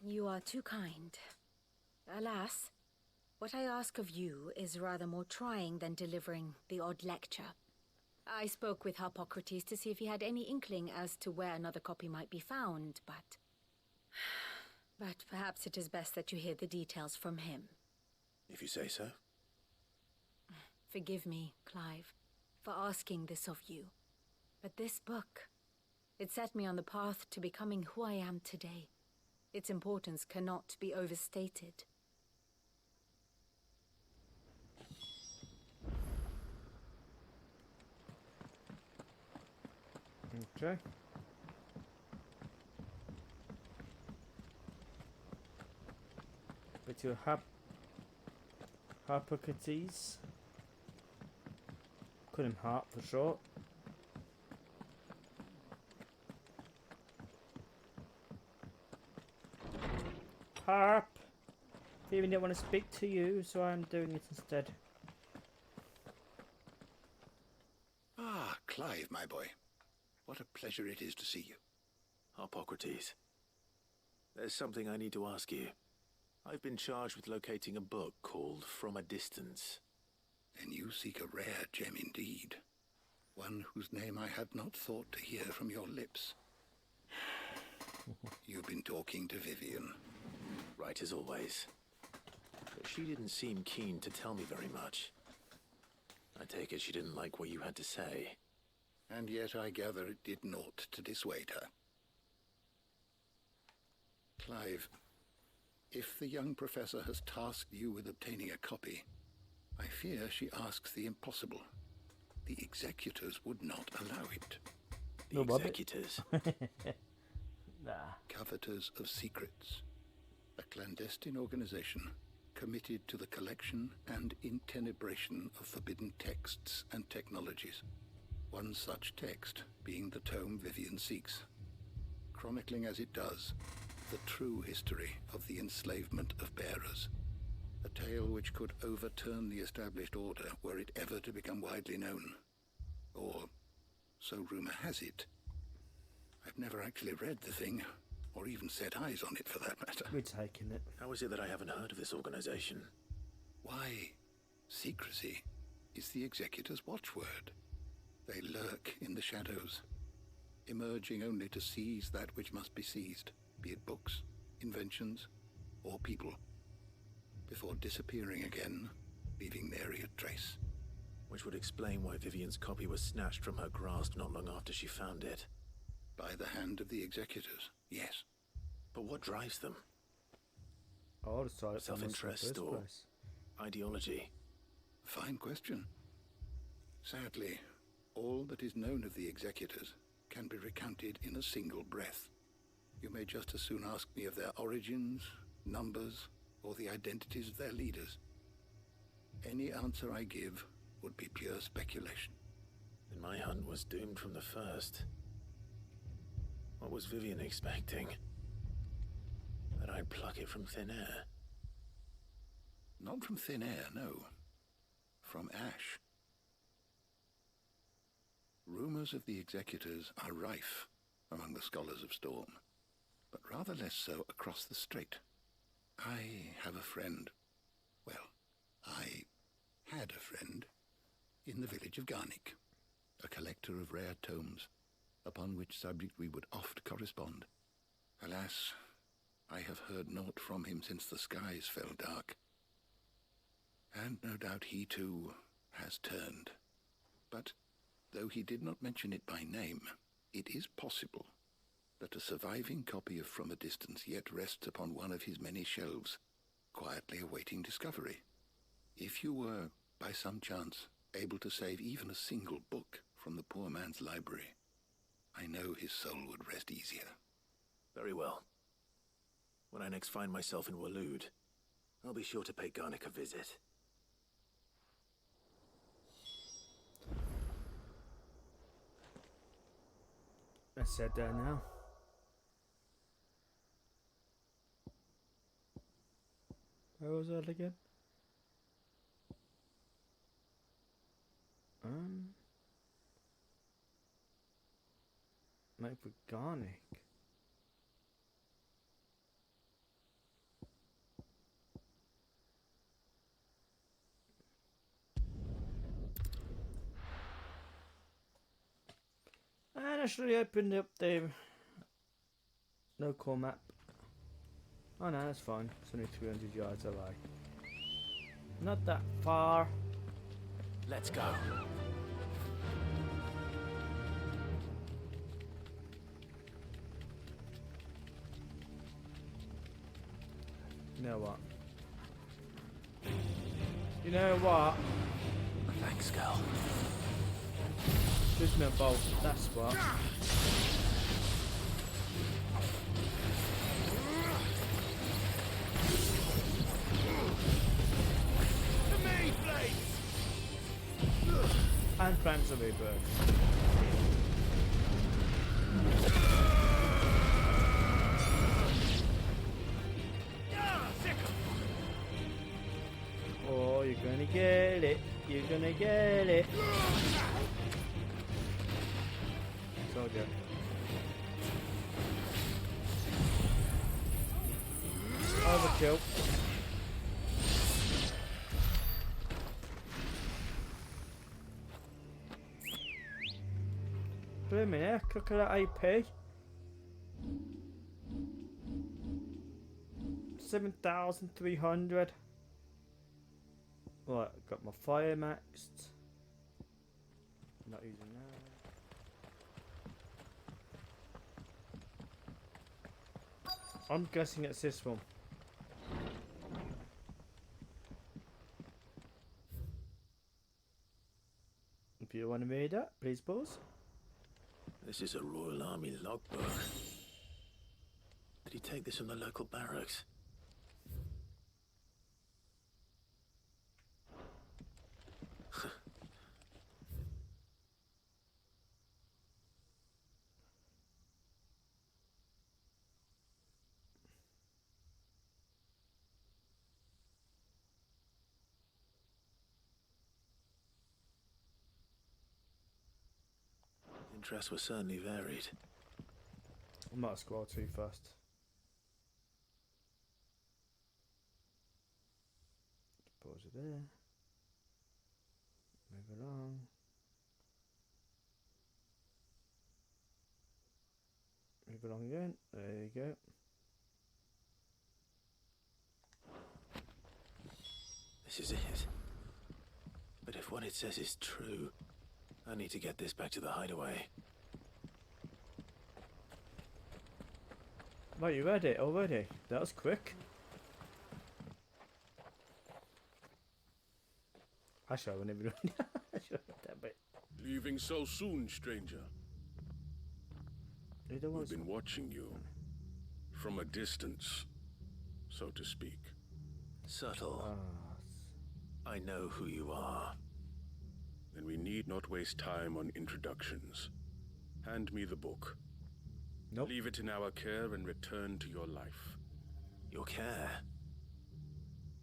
You are too kind. Alas, what I ask of you is rather more trying than delivering the odd lecture. I spoke with Harpocrates to see if he had any inkling as to where another copy might be found, but perhaps it is best that you hear the details from him. If you say so. Forgive me, Clive, for asking this of you. But this book, it set me on the path to becoming who I am today. Its importance cannot be overstated. Okay. But your Harpocrates. Call him Harp for short. Harp! He even didn't want to speak to you, so I'm doing it instead. Ah, Clive, my boy. What a pleasure it is to see you. Harpocrates. There's something I need to ask you. I've been charged with locating a book called From a Distance. Then you seek a rare gem indeed. One whose name I had not thought to hear from your lips. You've been talking to Vivian. Right as always. but she didn't seem keen to tell me very much. I take it she didn't like what you had to say. And yet I gather it did naught to dissuade her. Clive, if the young professor has tasked you with obtaining a copy, I fear she asks the impossible. The executors would not allow it. The executors? Nah. Coveters of secrets. A clandestine organization committed to the collection and intenebration of forbidden texts and technologies. One such text being the tome Vivian seeks, chronicling as it does the true history of the enslavement of bearers. A tale which could overturn the established order were it ever to become widely known. Or, so rumor has it. I've never actually read the thing, or even set eyes on it for that matter. We're taking it. How is it that I haven't heard of this organization? Why, secrecy is the executor's watchword. They lurk in the shadows, emerging only to seize that which must be seized, be it books, inventions, or people, before disappearing again, leaving nary a trace. Which would explain why Vivian's copy was snatched from her grasp not long after she found it. By the hand of the executors, yes. But what drives them? Oh, self-interest or ideology? Fine question. Sadly, all that is known of the executors can be recounted in a single breath. You may just as soon ask me of their origins, numbers, or the identities of their leaders. Any answer I give would be pure speculation. Then my hunt was doomed from the first. What was Vivian expecting? That I'd pluck it from thin air? Not from thin air, no. From ash. Rumors of the executors are rife among the scholars of Storm, but rather less so across the strait. I have a friend. Well, I had a friend in the village of Garnick, a collector of rare tomes, upon which subject we would oft correspond. Alas, I have heard naught from him since the skies fell dark. And no doubt he too has turned. But though he did not mention it by name, it is possible that a surviving copy of From a Distance yet rests upon one of his many shelves, quietly awaiting discovery. If you were, by some chance, able to save even a single book from the poor man's library, I know his soul would rest easier. Very well. When I next find myself in Waloed, I'll be sure to pay Garnick a visit. Let's head there now. Where was that again? Mate for Garnick. And I should have opened up the local map. Oh no, that's fine. It's only 300 yards away. Not that far. Let's go. You know what? You know what? Thanks, girl. Judgment Bolt, that's what. And Flames of Rebirth. Oh, you're gonna get it. You're gonna get it. Soldier. Overkill. Blooming heck, look at that AP. 7,300. Right, got my fire maxed. Not using that. I'm guessing it's this one. If you want to read that, please pause. This is a Royal Army logbook. Did he take this from the local barracks? Interests were certainly varied. I might scroll too fast. Pause it there. Move along. Move along again. There you go. This is it. But if what it says is true, I need to get this back to the hideaway. Right, you read it already? That was quick. Actually, I wouldn't even I should have read that bit. Leaving so soon, stranger? We've been watching you. From a distance, so to speak. Subtle. I know who you are. Then we need not waste time on introductions. Hand me the book. Nope. Leave it in our care and return to your life. Your care?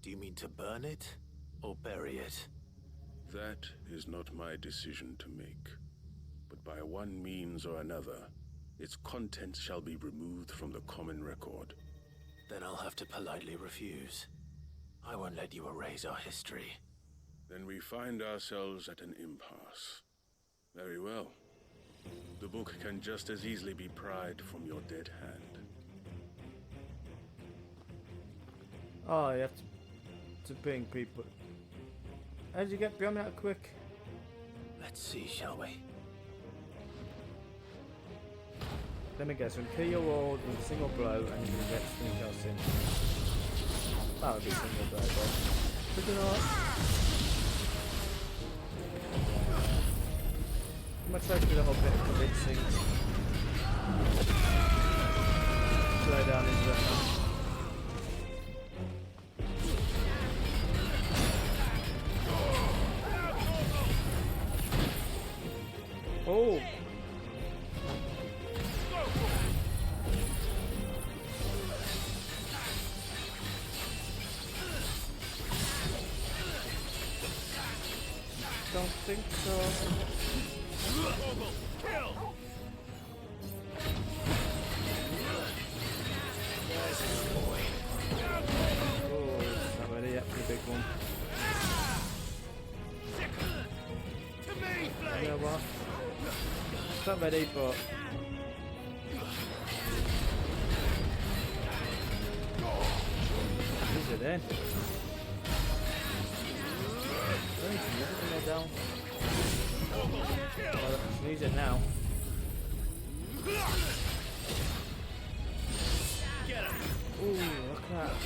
Do you mean to burn it or bury it? That is not my decision to make. But by one means or another, its contents shall be removed from the common record. Then I'll have to politely refuse. I won't let you erase our history. Then we find ourselves at an impasse. Very well. The book can just as easily be pried from your dead hand. Oh, you have to bring people. How did you get beyond that quick? Let's see, shall we? Let me guess, when kill your wall with a single blow and you can get something else in. That would be a single blow, but could you not? I'm gonna try to do a little bit of convincing. Slow down into it. Oh! Don't think so. Oh, it's not ready yet for the big one. You know what? It's not ready, but is it in? Oh, you can use it when they're down. Well, I can use it now. Ooh, look at that.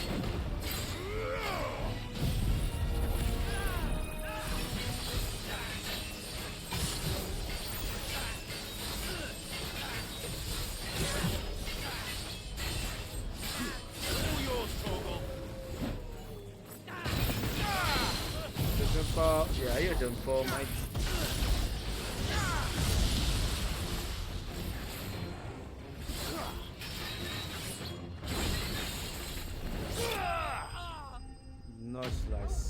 Yeah, you're done for, mate. Nice slice.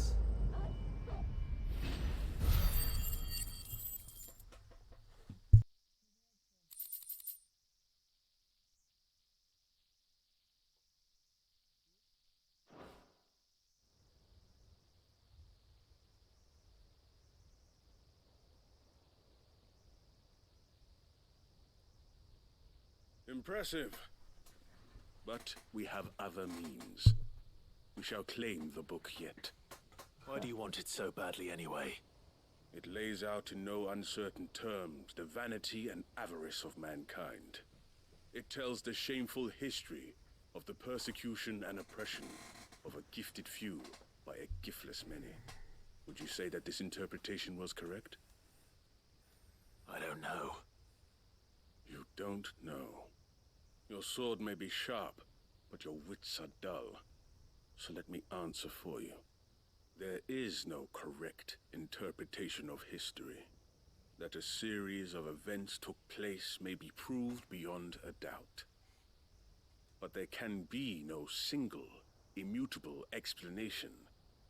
Impressive. But we have other means. We shall claim the book yet. Why do you want it so badly anyway? It lays out in no uncertain terms the vanity and avarice of mankind. It tells the shameful history of the persecution and oppression of a gifted few by a giftless many. Would you say that this interpretation was correct? I don't know. You don't know. Your sword may be sharp, but your wits are dull. So let me answer for you. There is no correct interpretation of history. That a series of events took place may be proved beyond a doubt. But there can be no single, immutable explanation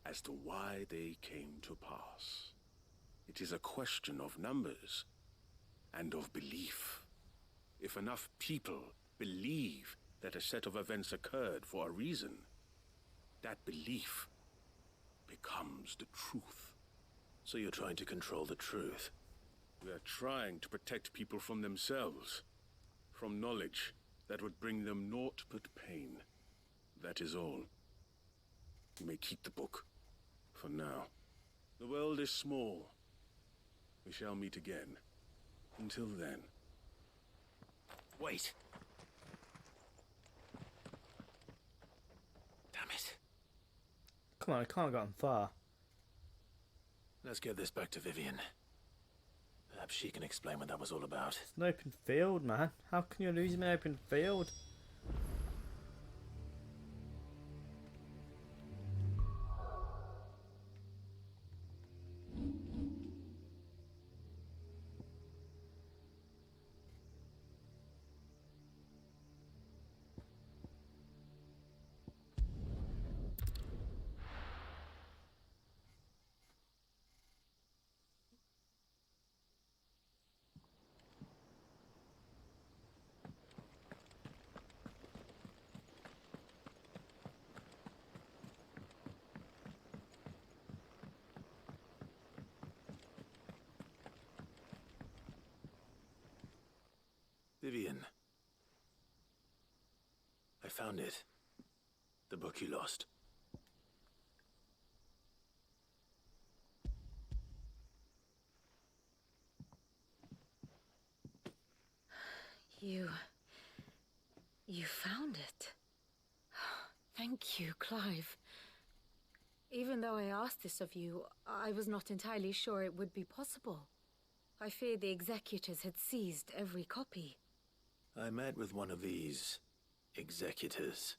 as to why they came to pass. It is a question of numbers and of belief. If enough people believe that a set of events occurred for a reason, that belief becomes the truth. So you're trying to control the truth? We are trying to protect people from themselves, from knowledge that would bring them naught but pain. That is all. You may keep the book, for now. The world is small. We shall meet again. Until then. Wait! Damn it. Come on, I can't have gotten far. Let's get this back to Vivian. Perhaps she can explain what that was all about. It's an open field, man. How can you lose him in an open field? Vivian. I found it. The book you lost. You found it. Thank you, Clive. Even though I asked this of you, I was not entirely sure it would be possible. I feared the executors had seized every copy. I met with one of these executors,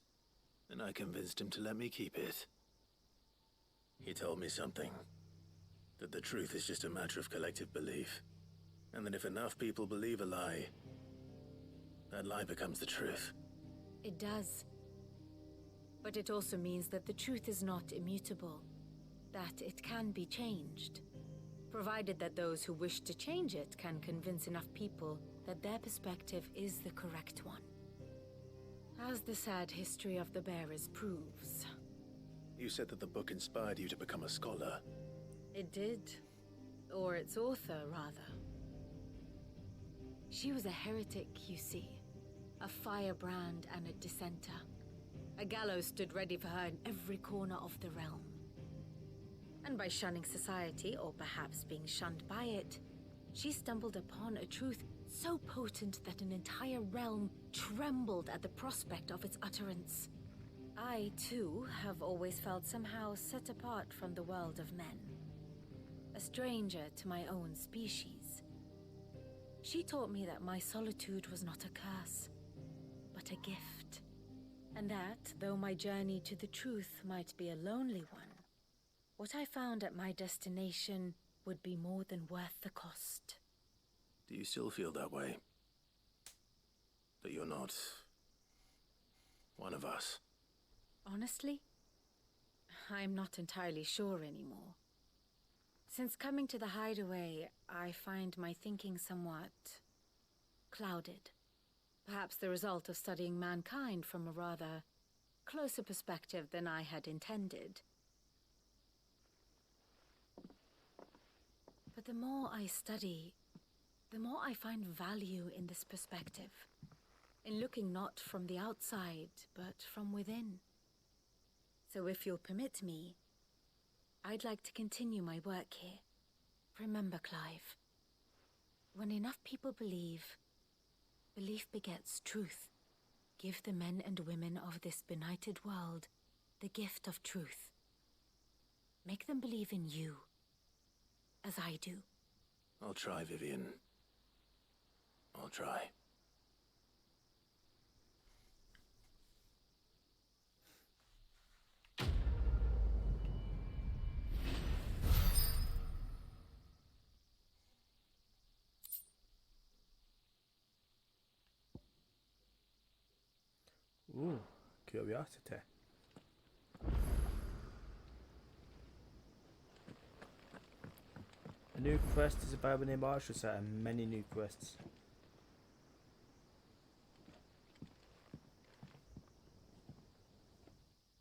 and I convinced him to let me keep it. He told me something. That the truth is just a matter of collective belief. And that if enough people believe a lie, that lie becomes the truth. It does. But it also means that the truth is not immutable. That it can be changed. Provided that those who wish to change it can convince enough people that their perspective is the correct one. As the sad history of the Bearers proves. You said that the book inspired you to become a scholar. It did. Or its author, rather. She was a heretic, you see. A firebrand and a dissenter. A gallows stood ready for her in every corner of the realm. And by shunning society, or perhaps being shunned by it, she stumbled upon a truth so potent that an entire realm trembled at the prospect of its utterance. I, too, have always felt somehow set apart from the world of men. A stranger to my own species. She taught me that my solitude was not a curse, but a gift. And that, though my journey to the truth might be a lonely one, what I found at my destination would be more than worth the cost. Do you still feel that way? That you're not one of us? Honestly, I'm not entirely sure anymore. Since coming to the Hideaway, I find my thinking somewhat clouded. Perhaps the result of studying mankind from a rather closer perspective than I had intended. But the more I study, the more I find value in this perspective. In looking not from the outside, but from within. So if you'll permit me, I'd like to continue my work here. Remember, Clive, when enough people believe, belief begets truth. Give the men and women of this benighted world the gift of truth. Make them believe in you, as I do. I'll try, Vivian. I'll try. Ooh, curiosity. A new quest is about the Marshall set and many new quests.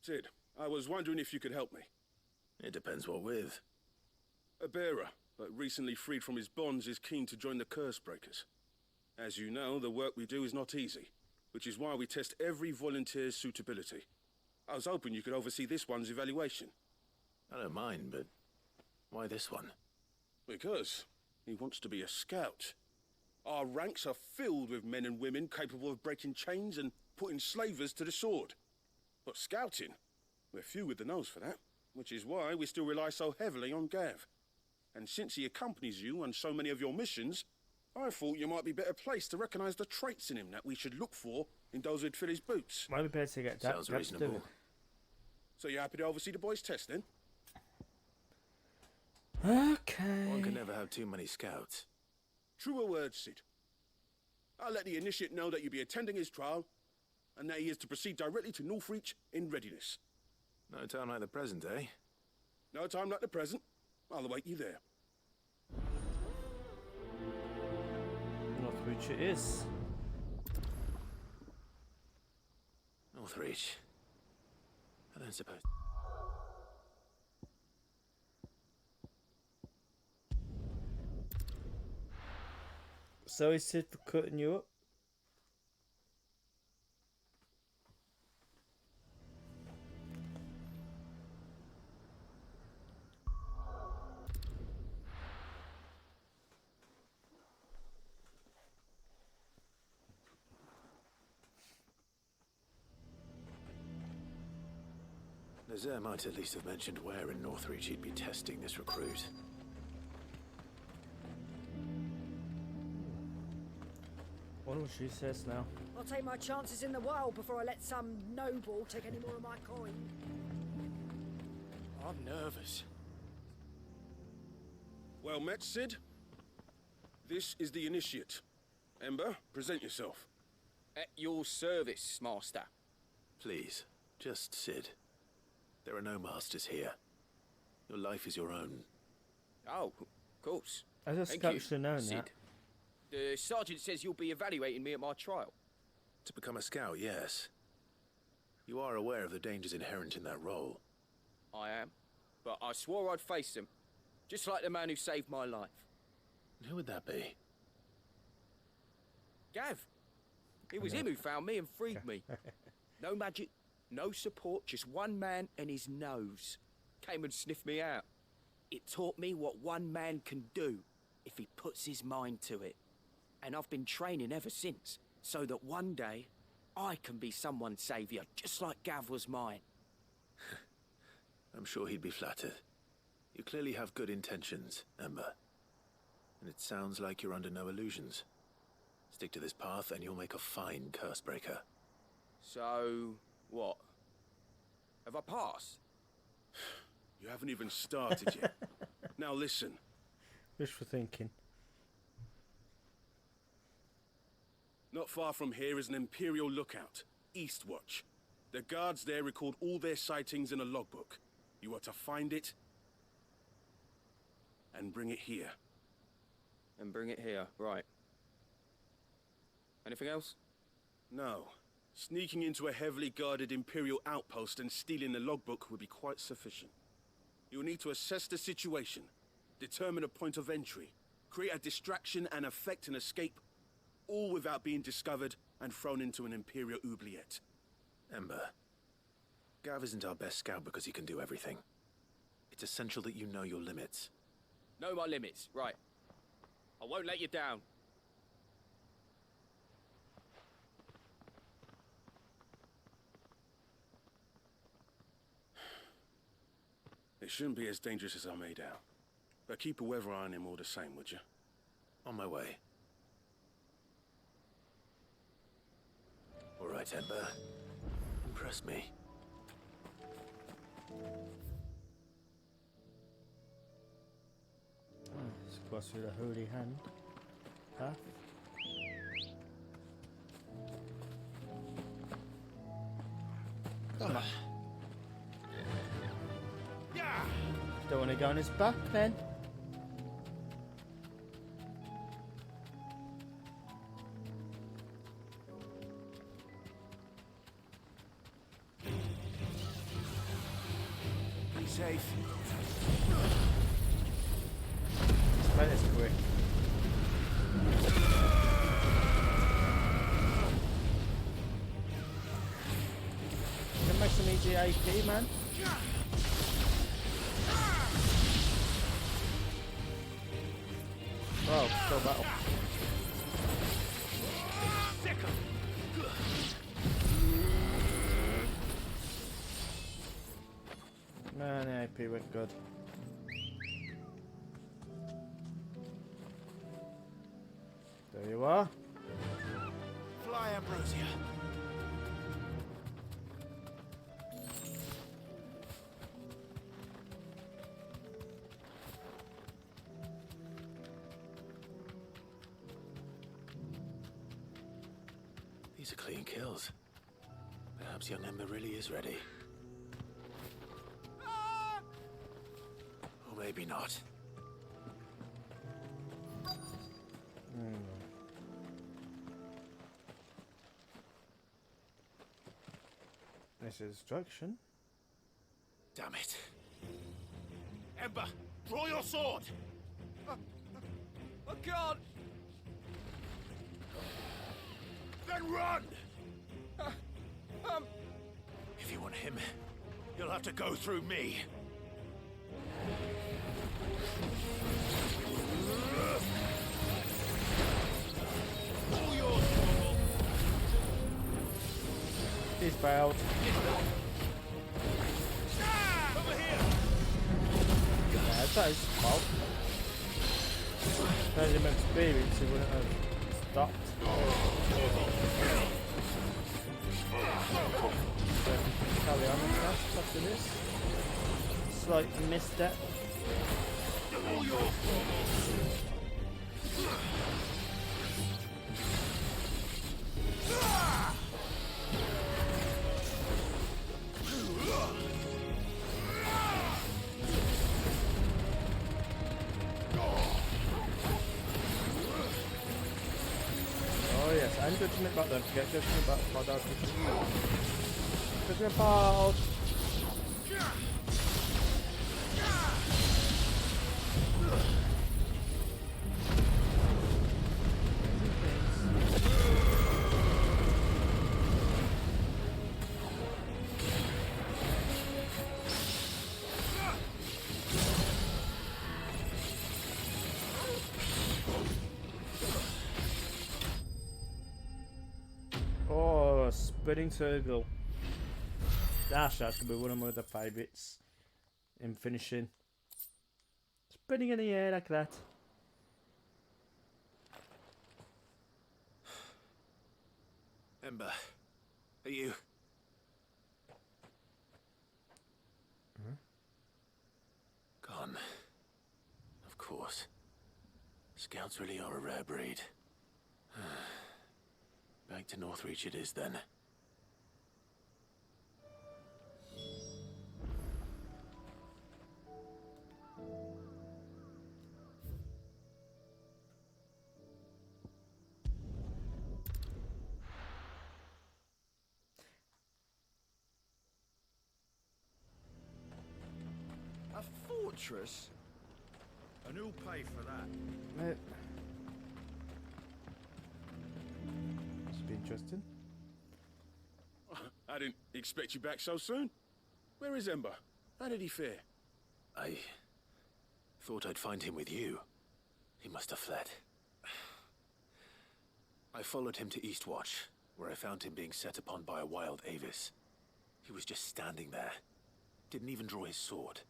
Sid, I was wondering if you could help me. It depends what with. A bearer, but recently freed from his bonds, is keen to join the Cursebreakers. As you know, the work we do is not easy, which is why we test every volunteer's suitability. I was hoping you could oversee this one's evaluation. I don't mind, but why this one? Because he wants to be a scout. Our ranks are filled with men and women capable of breaking chains and putting slavers to the sword. But scouting, we're few with the nose for that, which is why we still rely so heavily on Gav. And since he accompanies you on so many of your missions, I thought you might be better placed to recognize the traits in him that we should look for in those who'd fill his boots. Might be better to get that. Sounds reasonable. So you're happy to oversee the boys' test, then? Okay. One can never have too many scouts. Truer words, Sid. I'll let the initiate know that you'll be attending his trial, and that he is to proceed directly to Northreach in readiness. No time like the present, eh? No time like the present. I'll await you there. Northreach it is. Northreach. I don't suppose... Sorry, Sid, for cutting you up. Nazaire might at least have mentioned where in Northreach he'd be testing this recruit. Wonder what she says now. I'll take my chances in the wild before I let some noble take any more of my coin. I'm nervous. Well met, Sid. This is the initiate. Ember, present yourself. At your service, Master. Please, just Sid. There are no masters here. Your life is your own. Oh, of course. As a scout should have known that. The sergeant says you'll be evaluating me at my trial. To become a scout, yes. You are aware of the dangers inherent in that role. I am. But I swore I'd face them. Just like the man who saved my life. Who would that be? Gav. It was him who found me and freed me. No magic, no support, just one man and his nose. Came and sniffed me out. It taught me what one man can do if he puts his mind to it. And I've been training ever since, so that one day I can be someone's saviour, just like Gav was mine. I'm sure he'd be flattered. You clearly have good intentions, Ember. And it sounds like you're under no illusions. Stick to this path and you'll make a fine Cursebreaker. So, what? Have I passed? You haven't even started yet. Now listen. Wishful thinking. Not far from here is an Imperial lookout, Eastwatch. The guards there record all their sightings in a logbook. You are to find it and bring it here. And bring it here, right. Anything else? No. Sneaking into a heavily guarded Imperial outpost and stealing the logbook would be quite sufficient. You'll need to assess the situation, determine a point of entry, create a distraction and effect an escape, all without being discovered and thrown into an Imperial oubliette. Ember, Gav isn't our best scout because he can do everything. It's essential that you know your limits. Know my limits, right. I won't let you down. It shouldn't be as dangerous as I made out. But keep a weather eye on him all the same, would you? On my way. All right, Ember. Impress me. Let's cross through the Holy Hand path. Come on. Don't want to go on his back then. Be safe. That is quick. Can make some easy AP, man. Oh, still battle. Man, the AP went good. There you are. Fly, Ambrosia. These are clean kills. Perhaps young Ember really is ready. Or maybe not. This is destruction. Damn it. Ember, draw your sword! I can't! Then run! If you want him, you'll have to go through me. All yours, Corporal. He's failed. Over here! Yeah, that's not his fault. If he had him experience, he wouldn't have stopped. Carry on and crash after this. Slight misstep. All yours, Corporal. Oh yes, and judgment back, don't forget judgment back. My dad judgment back. Oh, spinning circle. That's gonna be one of my other favourites in finishing. Spinning in the air like that. Ember, are you? Gone. Of course. Scouts really are a rare breed. Back to Northreach it is then. A fortress? And who'll pay for that? Should be interesting. I didn't expect you back so soon. Where is Ember? How did he fare? I thought I'd find him with you. He must have fled. I followed him to Eastwatch, where I found him being set upon by a wild Avis. He was just standing there. Didn't even draw his sword.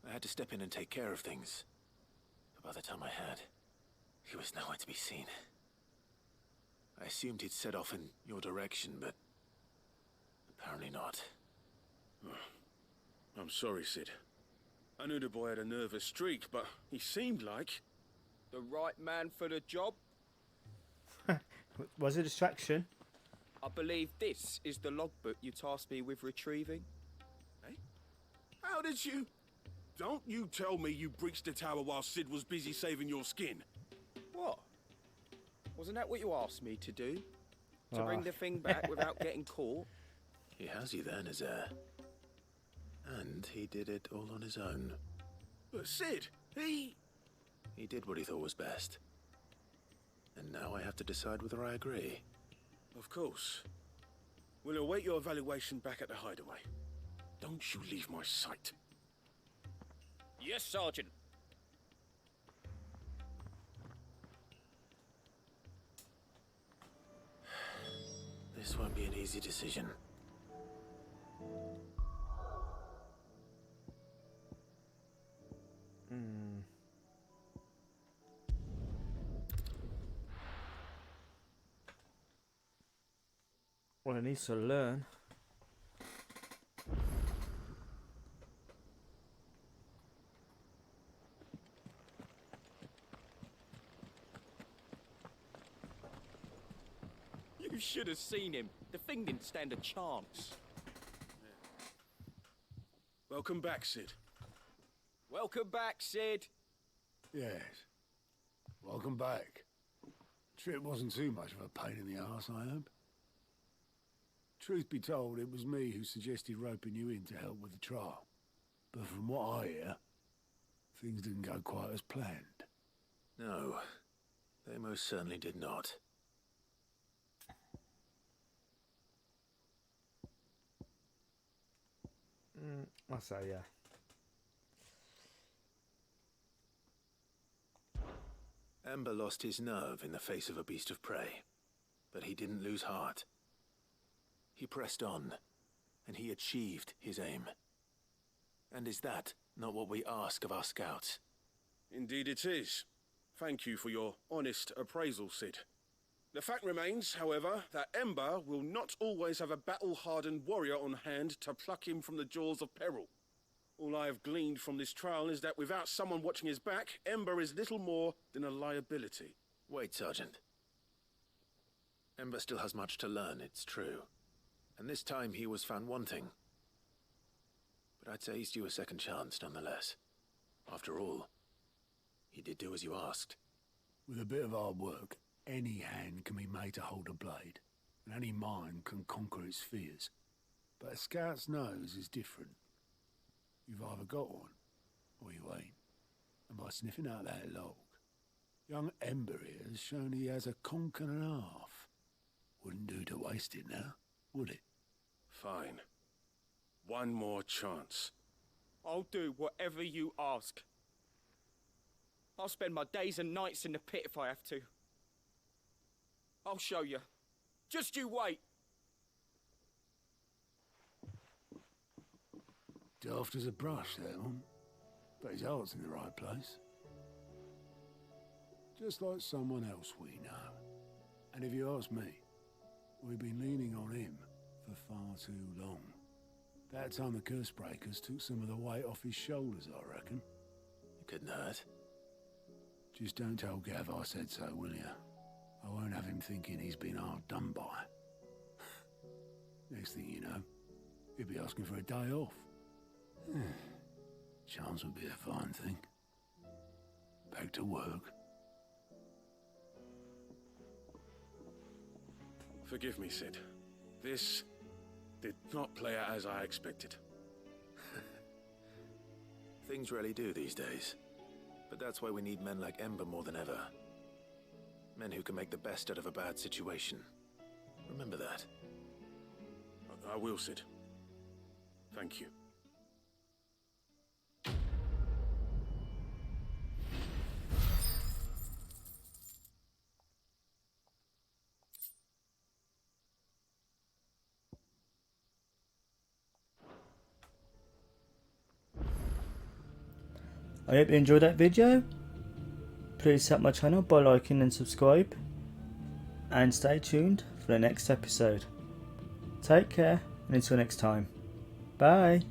I had to step in and take care of things. But by the time I had, he was nowhere to be seen. I assumed he'd set off in your direction, but apparently not. I'm sorry, Sid. I knew the boy had a nervous streak, but he seemed like... The right man for the job? Was it a distraction? I believe this is the logbook you tasked me with retrieving. Hey? How did you... Don't you tell me you breached the tower while Sid was busy saving your skin. What? Wasn't that what you asked me to do? To bring the thing back without getting caught? He has you there, Nazaire. And he did it all on his own. But Sid, he did what he thought was best. And now I have to decide whether I agree. Of course. We'll await your evaluation back at the hideaway. Don't you leave my sight. Yes, Sergeant. This won't be an easy decision. Well, he needs to learn. You should have seen him. The thing didn't stand a chance. Welcome back, Sid. Welcome back, Sid. Yes. Welcome back. Trip wasn't too much of a pain in the arse, I hope. Truth be told, it was me who suggested roping you in to help with the trial. But from what I hear, things didn't go quite as planned. No, they most certainly did not. I'll say, yeah. Ember lost his nerve in the face of a beast of prey, but he didn't lose heart. He pressed on, and he achieved his aim. And is that not what we ask of our scouts? Indeed it is. Thank you for your honest appraisal, Sid. The fact remains, however, that Ember will not always have a battle-hardened warrior on hand to pluck him from the jaws of peril. All I have gleaned from this trial is that without someone watching his back, Ember is little more than a liability. Wait, Sergeant. Ember still has much to learn, it's true. And this time he was found wanting. But I'd say he's due a second chance, nonetheless. After all, he did do as you asked. With a bit of hard work, any hand can be made to hold a blade, and any mind can conquer its fears. But a scout's nose is different. You've either got one, or you ain't. And by sniffing out that log, young Ember here has shown he has a conch and a half. Wouldn't do to waste it now, would it? Fine. One more chance. I'll do whatever you ask. I'll spend my days and nights in the pit if I have to. I'll show you. Just you wait. Daft as a brush, that one. But his heart's in the right place. Just like someone else we know. And if you ask me, we've been leaning on him for far too long. That time the Cursebreakers took some of the weight off his shoulders, I reckon. It couldn't hurt. Just don't tell Gav I said so, will you? I won't have him thinking he's been hard done by. Next thing you know, he'll be asking for a day off. Chance would be a fine thing. Back to work. Forgive me, Sid. This did not play out as I expected. Things really do these days. But that's why we need men like Ember more than ever. Men who can make the best out of a bad situation. Remember that. I will, Sid. Thank you. I hope you enjoyed that video. Please help my channel by liking and subscribe. And stay tuned for the next episode. Take care and until next time. Bye.